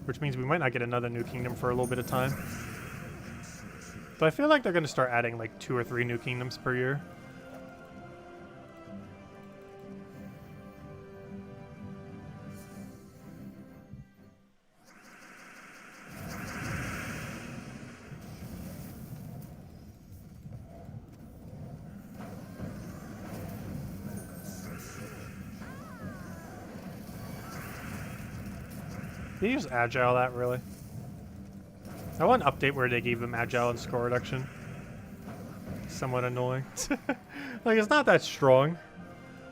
Which means we might not get another new kingdom for a little bit of time. But I feel like they're going to start adding like 2 or 3 new kingdoms per year. Did you use Agile that, really? I want an update where they gave them Agile and score reduction. Somewhat annoying. Like, it's not that strong,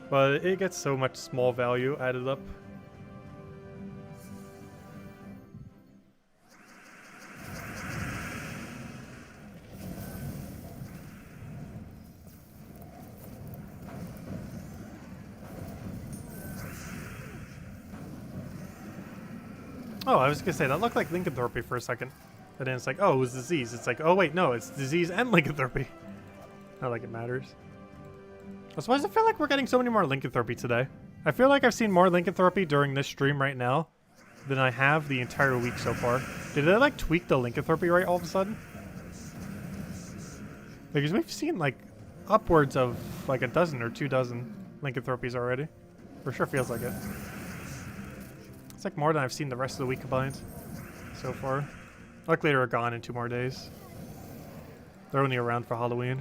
but it gets so much small value added up. Oh, I was gonna say, that looked like lycanthropy for a second. And then it's like, oh, it was disease. It's like, oh wait, no, it's disease and lycanthropy. Not like it matters. So why does it feel like we're getting so many more lycanthropy today? I feel like I've seen more lycanthropy during this stream right now than I have the entire week so far. Did they like tweak the lycanthropy right all of a sudden? Because we've seen like upwards of like a dozen or 2 dozen lycanthropies already. For sure feels like it. It's like more than I've seen the rest of the week combined so far. Luckily they're gone in 2 more days. They're only around for Halloween.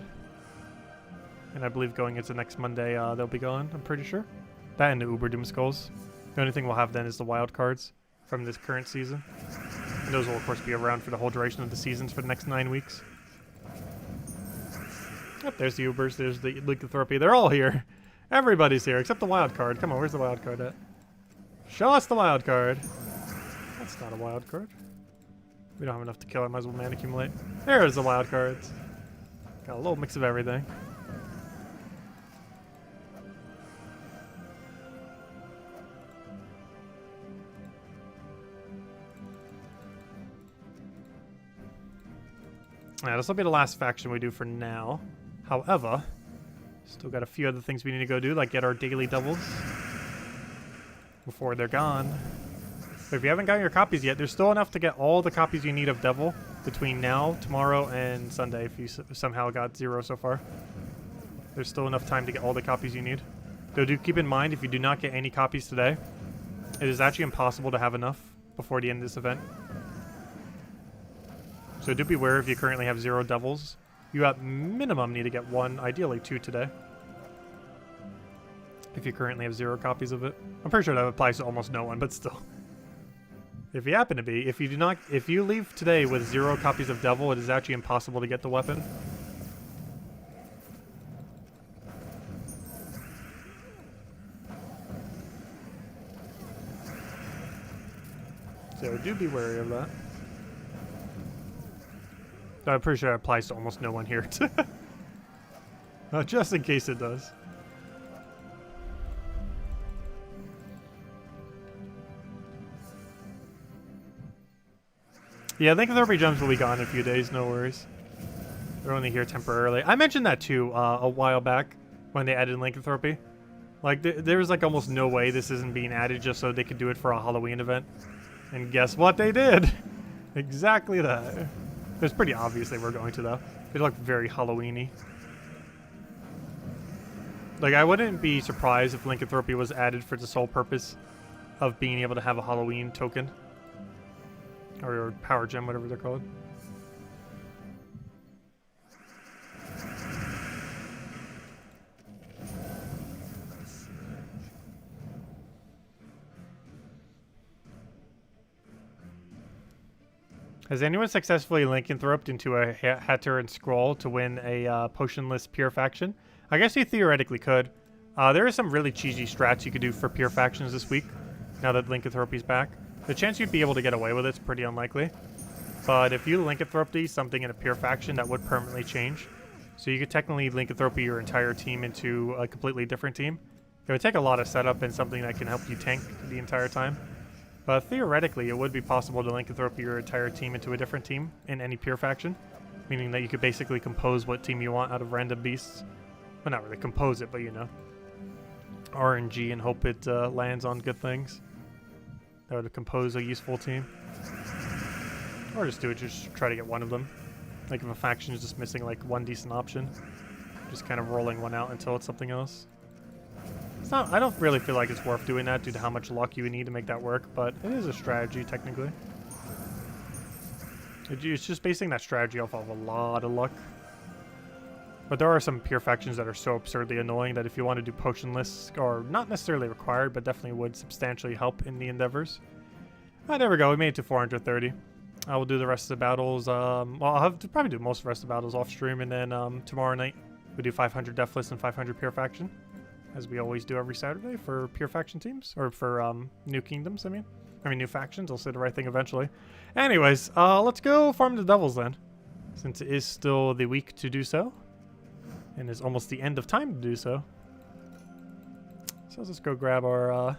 And I believe going into next Monday, they'll be gone, I'm pretty sure. That and the Uber Doom Skulls. The only thing we'll have then is the wild cards from this current season. And those will of course be around for the whole duration of the seasons for the next 9 weeks. Yep, there's the Ubers, there's the lycanthropy. They're all here. Everybody's here, except the wild card. Come on, where's the wild card at? Show us the wild card. That's not a wild card. We don't have enough to kill it. Might as well mana accumulate. There's the wild cards. Got a little mix of everything. Yeah, this will be the last faction we do for now. However, still got a few other things we need to go do, like get our daily doubles before they're gone. But if you haven't gotten your copies yet, there's still enough to get all the copies you need of Devil between now, tomorrow, and Sunday if you somehow got 0 so far. There's still enough time to get all the copies you need. Though do keep in mind, if you do not get any copies today, it is actually impossible to have enough before the end of this event. So do beware if you currently have 0 devils. You at minimum need to get 1, ideally 2 today. If you currently have 0 copies of it. I'm pretty sure that applies to almost no one, but still. If you happen to be, if you leave today with 0 copies of devil, it is actually impossible to get the weapon. So do be wary of that. I'm pretty sure it applies to almost no one here. Just in case it does. Yeah, lycanthropy gems will be gone in a few days, no worries. They're only here temporarily. I mentioned that too a while back when they added lycanthropy. Like, there's like almost no way this isn't being added just so they could do it for a Halloween event. And guess what they did? Exactly that. It's pretty obvious they were going to, though. They look very Halloween-y. Like, I wouldn't be surprised if lycanthropy was added for the sole purpose of being able to have a Halloween token. Or power gem, whatever they're called. Has anyone successfully lycanthroped into a Hatter and Scroll to win a potionless pure faction? I guess you theoretically could. There are some really cheesy strats you could do for pure factions this week, now that lycanthropy's back. The chance you'd be able to get away with it's pretty unlikely. But if you lycanthropy something in a pure faction, that would permanently change. So you could technically lycanthropy your entire team into a completely different team. It would take a lot of setup and something that can help you tank the entire time. But theoretically, it would be possible to lycanthropy your entire team into a different team in any pure faction. Meaning that you could basically compose what team you want out of random beasts. Well, not really compose it, but you know. RNG and hope it lands on good things. That would compose a useful team. Or just do it, just try to get one of them. Like if a faction is just missing like one decent option. Just kind of rolling one out until it's something else. It's not, I don't really feel like it's worth doing that due to how much luck you would need to make that work, but it is a strategy technically. It's just basing that strategy off of a lot of luck. But there are some pure factions that are so absurdly annoying that if you want to do potionless, or not necessarily required, but definitely would substantially help in the endeavors. Ah, there we go, we made it to 430. I will do the rest of the battles, well, I'll have to probably do most of the rest of the battles off stream, and then tomorrow night we do 500 Deathless and 500 Pure Faction. As we always do every Saturday for Pure Faction teams, or for New Kingdoms, I mean New Factions. I'll say the right thing eventually. Anyways, let's go farm the Devils then, since it is still the week to do so. And it's almost the end of time to do so. So let's just go grab our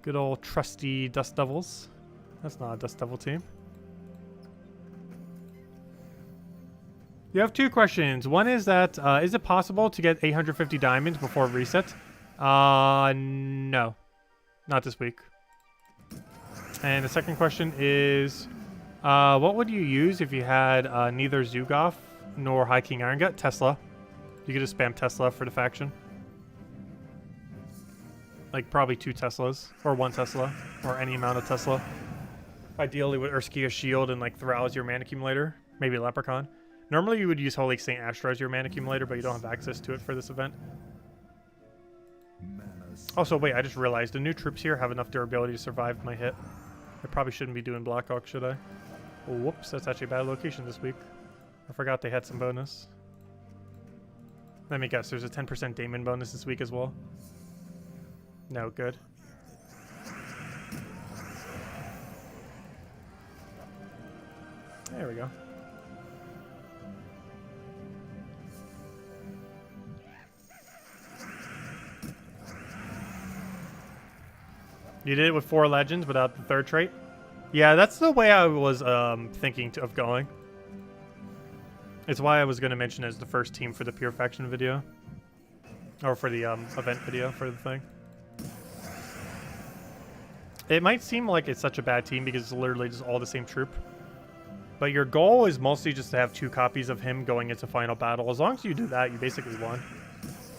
good old trusty Dust Devils. That's not a Dust Devil team. You have 2 questions. One is that, is it possible to get 850 diamonds before reset? No. Not this week. And the second question is, what would you use if you had neither Zugoff nor High King Iron Gut? Tesla. You could just spam Tesla for the faction. Like probably 2 Teslas, or 1 Tesla, or any amount of Tesla. Ideally with Urskia's Shield and like Thrall as your mana accumulator. Maybe Leprechaun. Normally you would use Holy Saint Astra as your mana accumulator, but you don't have access to it for this event. Also, wait, I just realized the new troops here have enough durability to survive my hit. I probably shouldn't be doing Blackhawk, should I? Oh, whoops, that's actually a bad location this week. I forgot they had some bonus. Let me guess, there's a 10% Daemon bonus this week as well. No, good. There we go. You did it with 4 legends without the 3rd trait? Yeah, that's the way I was thinking of going. It's why I was going to mention it as the first team for the Pure Faction video. Or for the event video for the thing. It might seem like it's such a bad team because it's literally just all the same troop. But your goal is mostly just to have 2 copies of him going into final battle. As long as you do that, you basically won.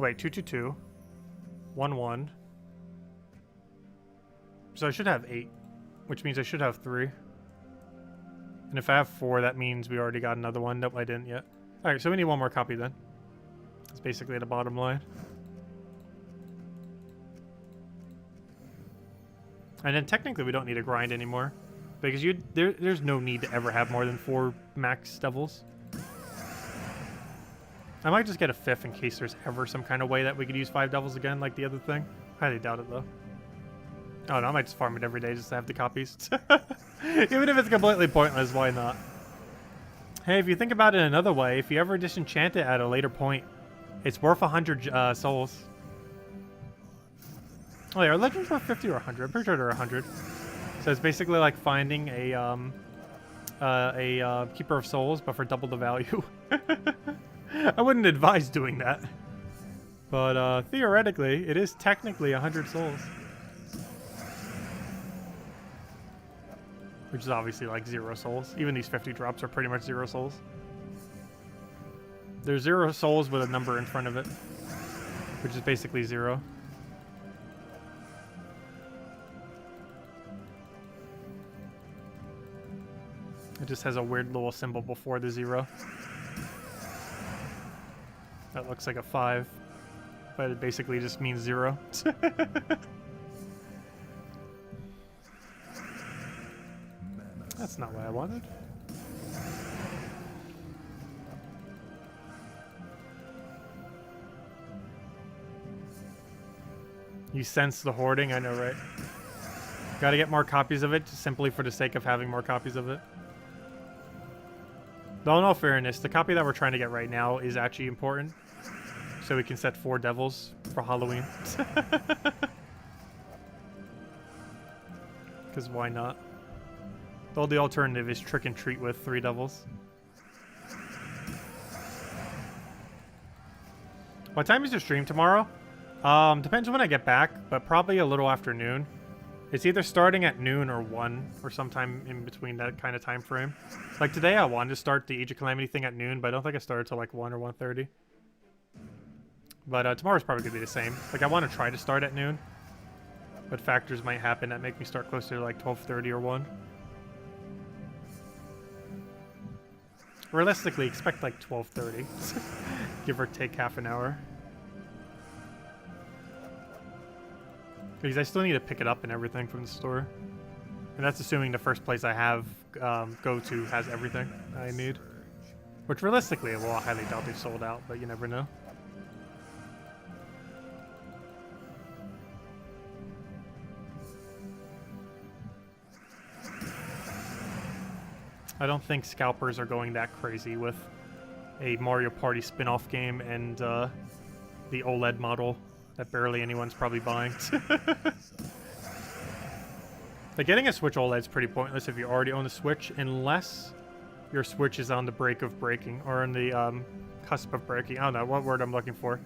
Wait, 2, 2, 2. 1, 1. So I should have 8, which means I should have 3. And if I have 4, that means we already got another one. Nope, I didn't yet. Alright, so we need one more copy then. That's basically the bottom line. And then technically we don't need to grind anymore. Because there's no need to ever have more than 4 max devils. I might just get a 5th in case there's ever some kind of way that we could use 5 devils again, like the other thing. Highly doubt it, though. Oh, no, I might just farm it every day just to have the copies. Even if it's completely pointless, why not? Hey, if you think about it another way, if you ever disenchant it at a later point, it's worth 100 souls. Oh, yeah, are legends worth 50 or 100? I'm pretty sure they're 100. So it's basically like finding a Keeper of Souls, but for double the value. I wouldn't advise doing that. But theoretically, it is technically 100 souls. Which is obviously like 0 souls. Even these 50 drops are pretty much 0 souls. There's 0 souls with a number in front of it. Which is basically 0. It just has a weird little symbol before the 0. That looks like a 5. But it basically just means 0. That's not what I wanted. You sense the hoarding? I know, right? Gotta get more copies of it, just simply for the sake of having more copies of it. Though in all fairness, the copy that we're trying to get right now is actually important. So we can set 4 devils for Halloween. Because why not? Though the alternative is trick and treat with 3 devils. What time is your stream tomorrow? Depends when I get back, but probably a little afternoon. It's either starting at noon or 1, or sometime in between that kind of time frame. Like today I wanted to start the Age of Calamity thing at noon, but I don't think I started till like 1 or 1:30. But tomorrow's probably going to be the same. Like I want to try to start at noon, but factors might happen that make me start closer to like 12:30 or 1. Realistically, expect like 12:30. Give or take half an hour. Because I still need to pick it up and everything from the store. And that's assuming the first place I have go to has everything I need. Which realistically, well, I highly doubt they've sold out, but you never know. I don't think scalpers are going that crazy with a Mario Party spin-off game and the OLED model that barely anyone's probably buying. Like, getting a Switch OLED is pretty pointless if you already own the Switch, unless your Switch is on the brink of breaking, or on the cusp of breaking. I don't know what word I'm looking for.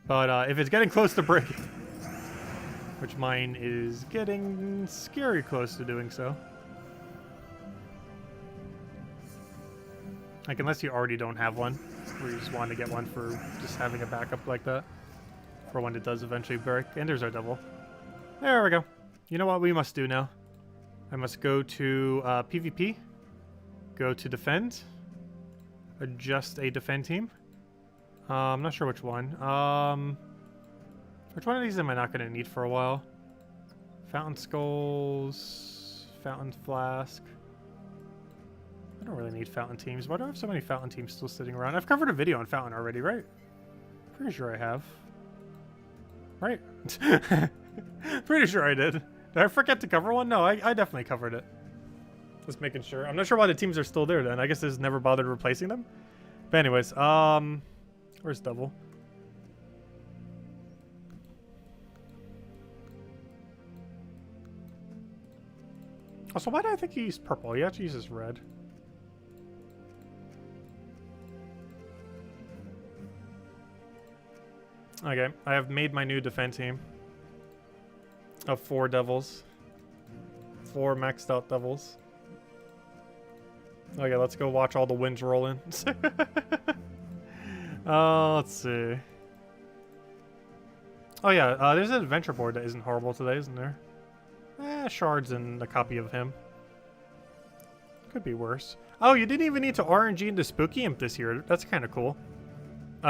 But if it's getting close to breaking, which mine is getting scary close to doing so. Like, unless you already don't have one, or you just want to get one for just having a backup like that. For when it does eventually break. And there's our devil. There we go. You know what we must do now? I must go to PvP. Go to defend. Adjust a defend team. I'm not sure which one. Which one of these am I not going to need for a while? Fountain Skulls. Fountain Flask. I don't really need fountain teams. Why do I have so many fountain teams still sitting around? I've covered a video on fountain already, right? Pretty sure I have. Right? Pretty sure I did. Did I forget to cover one? No, I definitely covered it. Just making sure. I'm not sure why the teams are still there then. I guess I just never bothered replacing them. But anyways, where's Devil? Also, why do I think he used purple? He actually uses red. Okay, I have made my new defense team of 4 devils. 4 maxed out devils. Okay, let's go watch all the winds roll in. Let's see. Oh yeah, there's an adventure board that isn't horrible today, isn't there? Shards and a copy of him. Could be worse. Oh, you didn't even need to RNG into Spooky Imp this year. That's kind of cool.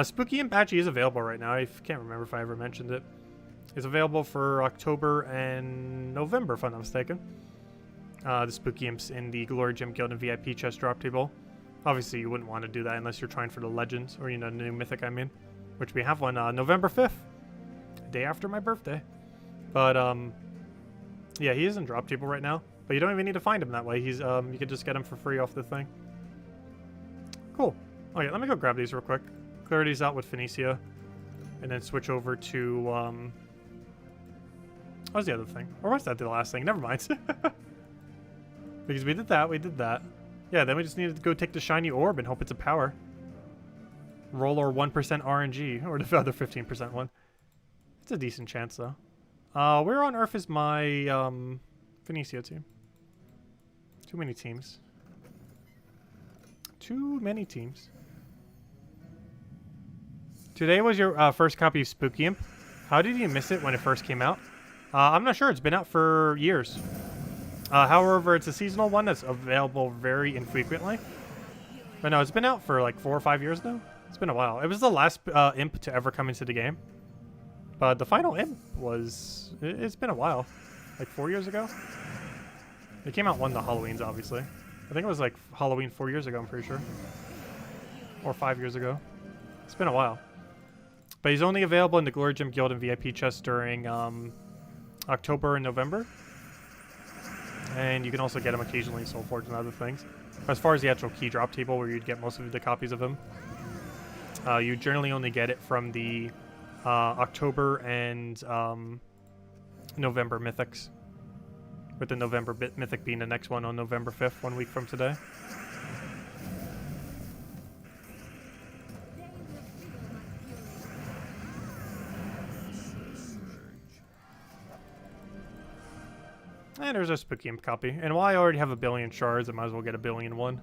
Spooky Imp actually is available right now. I can't remember if I ever mentioned it. It's available for October and November, if I'm not mistaken. The Spooky Imps in the Glory Gem Guild and VIP chest drop table. Obviously, you wouldn't want to do that unless you're trying for the Legends, or, you know, the new Mythic, I mean. Which we have one November 5th. Day after my birthday. But, yeah, he is in drop table right now. But you don't even need to find him that way. He's, you can just get him for free off the thing. Cool. Okay, let me go grab these real quick. Clear these out with Phoenicia. And then switch over to, what was the other thing? Or was that the last thing? Never mind. Because we did that. Yeah, then we just needed to go take the shiny orb and hope it's a power. Roll our 1% RNG, or the other 15% one. It's a decent chance, though. Where on earth is my, Phoenicia team? Too many teams. Too many teams. Today was your first copy of Spooky Imp. How did you miss it when it first came out? I'm not sure. It's been out for years. However, it's a seasonal one that's available very infrequently. But no, it's been out for like 4 or 5 years now. It's been a while. It was the last imp to ever come into the game. But the final imp was... It's been a while. Like 4 years ago? It came out one of the Halloweens, obviously. I think it was like Halloween 4 years ago, I'm pretty sure. Or 5 years ago. It's been a while. But he's only available in the Glory Gem Guild and VIP chest during October and November. And you can also get him occasionally in Soul Forge and other things. As far as the actual key drop table where you'd get most of the copies of him, you generally only get it from the October and November mythics. With the November mythic being the next one on November 5th, 1 week from today. And there's a Spooky Imp copy. And while I already have 1 billion shards, I might as well get 1,000,000,001.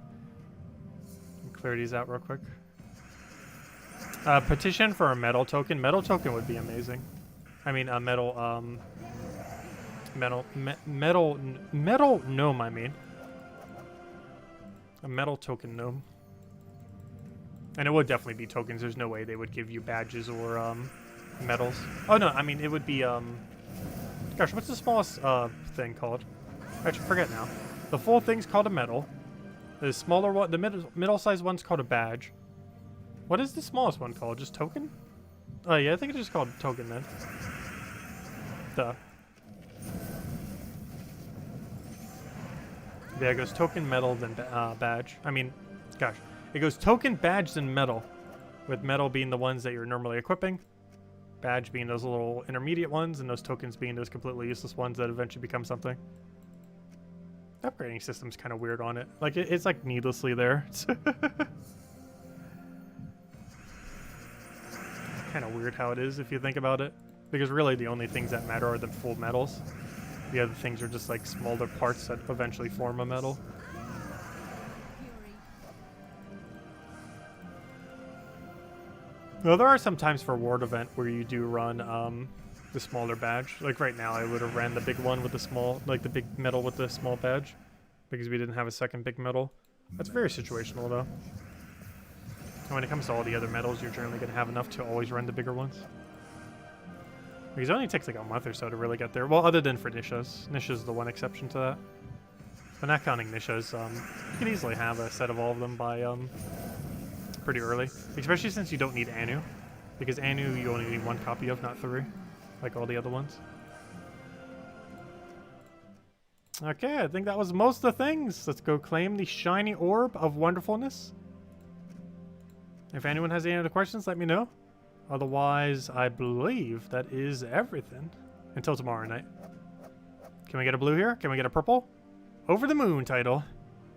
Clear these out real quick. Petition for a metal token. Metal token would be amazing. I mean, a metal gnome, I mean. A metal token gnome. And it would definitely be tokens. There's no way they would give you badges or medals. Oh no, I mean it would be gosh, what's the smallest thing called? I actually forget now. The full thing's called a medal. The smaller one, the middle-sized one's called a badge. What is the smallest one called? Just token? Oh yeah, I think it's just called token then. Duh. Yeah, it goes token, medal, then badge. I mean, gosh. It goes token, badge, then medal. With medal being the ones that you're normally equipping. Badge being those little intermediate ones, and those tokens being those completely useless ones that eventually become something. The upgrading system's kind of weird on it. Like, it's like needlessly there. Kind of weird how it is if you think about it. Because really the only things that matter are the full metals. The other things are just like smaller parts that eventually form a metal. Well, there are some times for Ward event where you do run the smaller badge. Like right now, I would have ran the big one with the small, like the big metal with the small badge, because we didn't have a second big metal. That's very situational though. And when it comes to all the other metals, you're generally going to have enough to always run the bigger ones. Because it only takes like a month or so to really get there. Well, other than for Nisha's. Nisha's the one exception to that. But not counting Nisha's, you can easily have a set of all of them by pretty early. Especially since you don't need Anu. Because Anu you only need 1 copy of, not 3. Like all the other ones. Okay, I think that was most of the things. Let's go claim the shiny orb of wonderfulness. If anyone has any other questions, let me know. Otherwise, I believe that is everything. Until tomorrow night. Can we get a blue here? Can we get a purple? Over the moon title.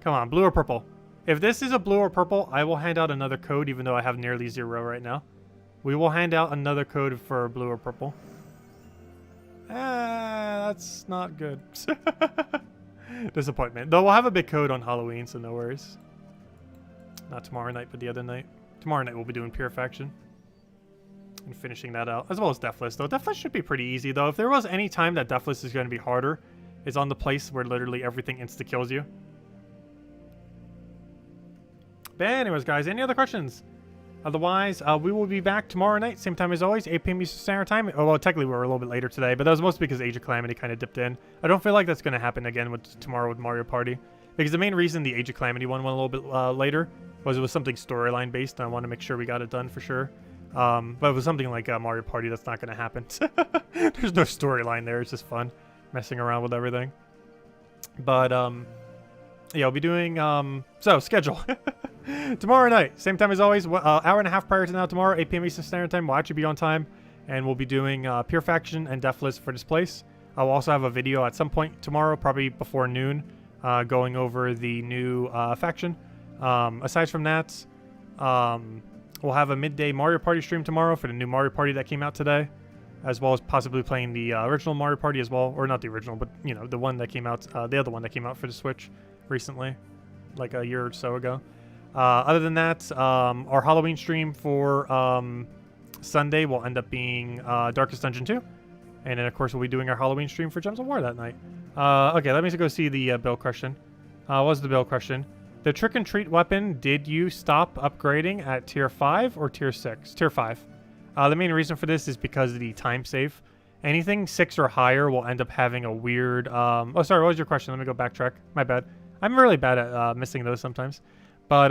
Come on, blue or purple? If this is a blue or purple, I will hand out another code, even though I have nearly 0 right now. We will hand out another code for blue or purple. That's not good. Disappointment. Though we'll have a big code on Halloween, so no worries. Not tomorrow night, but the other night. Tomorrow night we'll be doing Pure Faction. and finishing that out, as well as Deathless, though. Deathless should be pretty easy, though. If there was any time that Deathless is going to be harder, it's on the place where literally everything insta-kills you. But anyways, guys, any other questions? Otherwise, we will be back tomorrow night, same time as always, 8 p.m. Eastern Standard Time. Oh, well, technically, we were a little bit later today, but that was mostly because Age of Calamity kind of dipped in. I don't feel like that's going to happen again with tomorrow with Mario Party, because the main reason the Age of Calamity one went a little bit later was it was something storyline based, and I want to make sure we got it done for sure. But it was something like Mario Party that's not going to happen. There's no storyline there. It's just fun messing around with everything. But, yeah, I'll be doing, so, schedule. Tomorrow night, same time as always, hour and a half prior to now tomorrow, 8 p.m. Eastern Standard Time. We'll actually be on time, and we'll be doing Pure Faction and Deathless for this place. I'll also have a video at some point tomorrow, probably before noon, going over the new faction. Aside from that, we'll have a midday Mario Party stream tomorrow for the new Mario Party that came out today, as well as possibly playing the original Mario Party as well, or not the original, but, you know, the one that came out, the other one that came out for the Switch recently, like a year or so ago. Other than that, our Halloween stream for Sunday will end up being Darkest Dungeon 2. And then, of course, we'll be doing our Halloween stream for Gems of War that night. Okay, let me go see the build question. What was the build question? The Trick and Treat weapon, did you stop upgrading at Tier 5 or Tier 6? Tier 5. The main reason for this is because of the time save. Anything 6 or higher will end up having a weird... oh, sorry, what was your question? Let me go backtrack. My bad. I'm really bad at missing those sometimes. But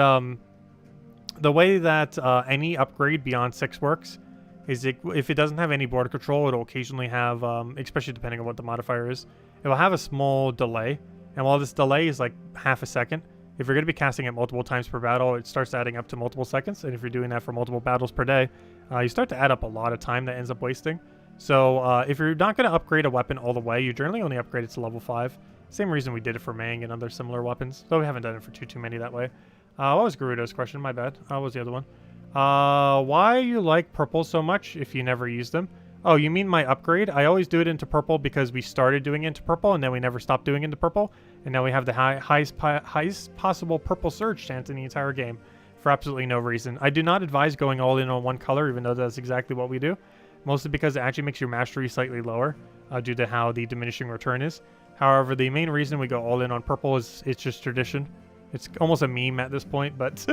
the way that any upgrade beyond 6 works is if it doesn't have any border control, it'll occasionally have, especially depending on what the modifier is, it'll have a small delay. And while this delay is like half a second, if you're going to be casting it multiple times per battle, it starts adding up to multiple seconds. And if you're doing that for multiple battles per day, you start to add up a lot of time that ends up wasting. So if you're not going to upgrade a weapon all the way, you generally only upgrade it to level 5. Same reason we did it for Mang and other similar weapons, though we haven't done it for too many that way. What was Gerudo's question? My bad. What was the other one? Why you like purple so much if you never use them? Oh, you mean my upgrade? I always do it into purple because we started doing it into purple and then we never stopped doing it into purple. And now we have the highest possible purple surge chance in the entire game for absolutely no reason. I do not advise going all in on one color, even though that's exactly what we do. Mostly because it actually makes your mastery slightly lower due to how the diminishing return is. However, the main reason we go all in on purple is it's just tradition. It's almost a meme at this point, but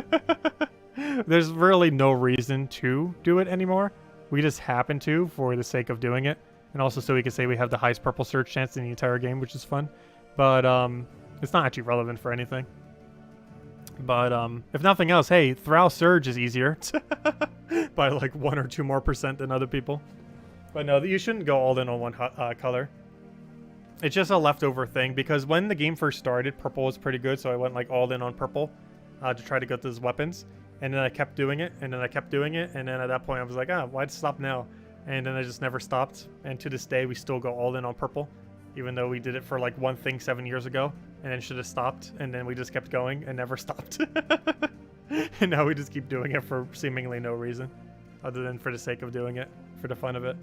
there's really no reason to do it anymore. We just happen to for the sake of doing it. And also so we can say we have the highest purple surge chance in the entire game, which is fun. But it's not actually relevant for anything. But if nothing else, hey, Thrall Surge is easier by like 1 or 2 more % than other people. But no, you shouldn't go all in on one color. It's just a leftover thing, because when the game first started, purple was pretty good, so I went like all in on purple to try to get those weapons. And then I kept doing it, and then I kept doing it, and then at that point I was like, why'd stop now? And then I just never stopped. And to this day, we still go all in on purple, even though we did it for like one thing 7 years ago, and then should have stopped, and then we just kept going and never stopped. And now we just keep doing it for seemingly no reason, other than for the sake of doing it, for the fun of it.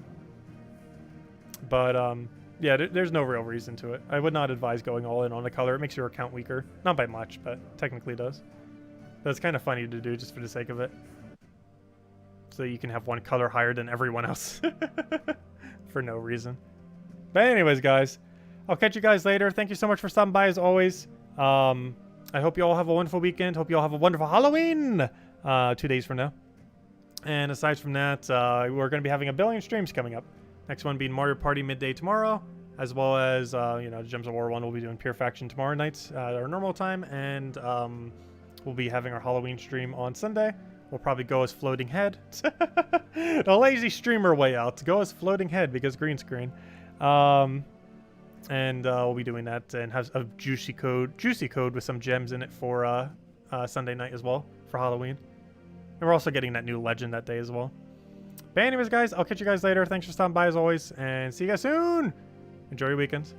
But yeah, there's no real reason to it. I would not advise going all in on a color. It makes your account weaker. Not by much, but technically does. But it's kind of funny to do just for the sake of it. So you can have one color higher than everyone else. For no reason. But anyways, guys, I'll catch you guys later. Thank you so much for stopping by as always. I hope you all have a wonderful weekend. Hope you all have a wonderful Halloween 2 days from now. And aside from that, we're going to be having a billion streams coming up. Next one being Mario Party midday tomorrow, as well as, you know, Gems of War 1 will be doing Pure Faction tomorrow nights at our normal time, and we'll be having our Halloween stream on Sunday. We'll probably go as Floating Head. The lazy streamer way out. Go as Floating Head because green screen. And we'll be doing that and have a juicy code with some gems in it for Sunday night as well for Halloween. And we're also getting that new legend that day as well. But anyways, guys, I'll catch you guys later. Thanks for stopping by as always, and see you guys soon. Enjoy your weekends.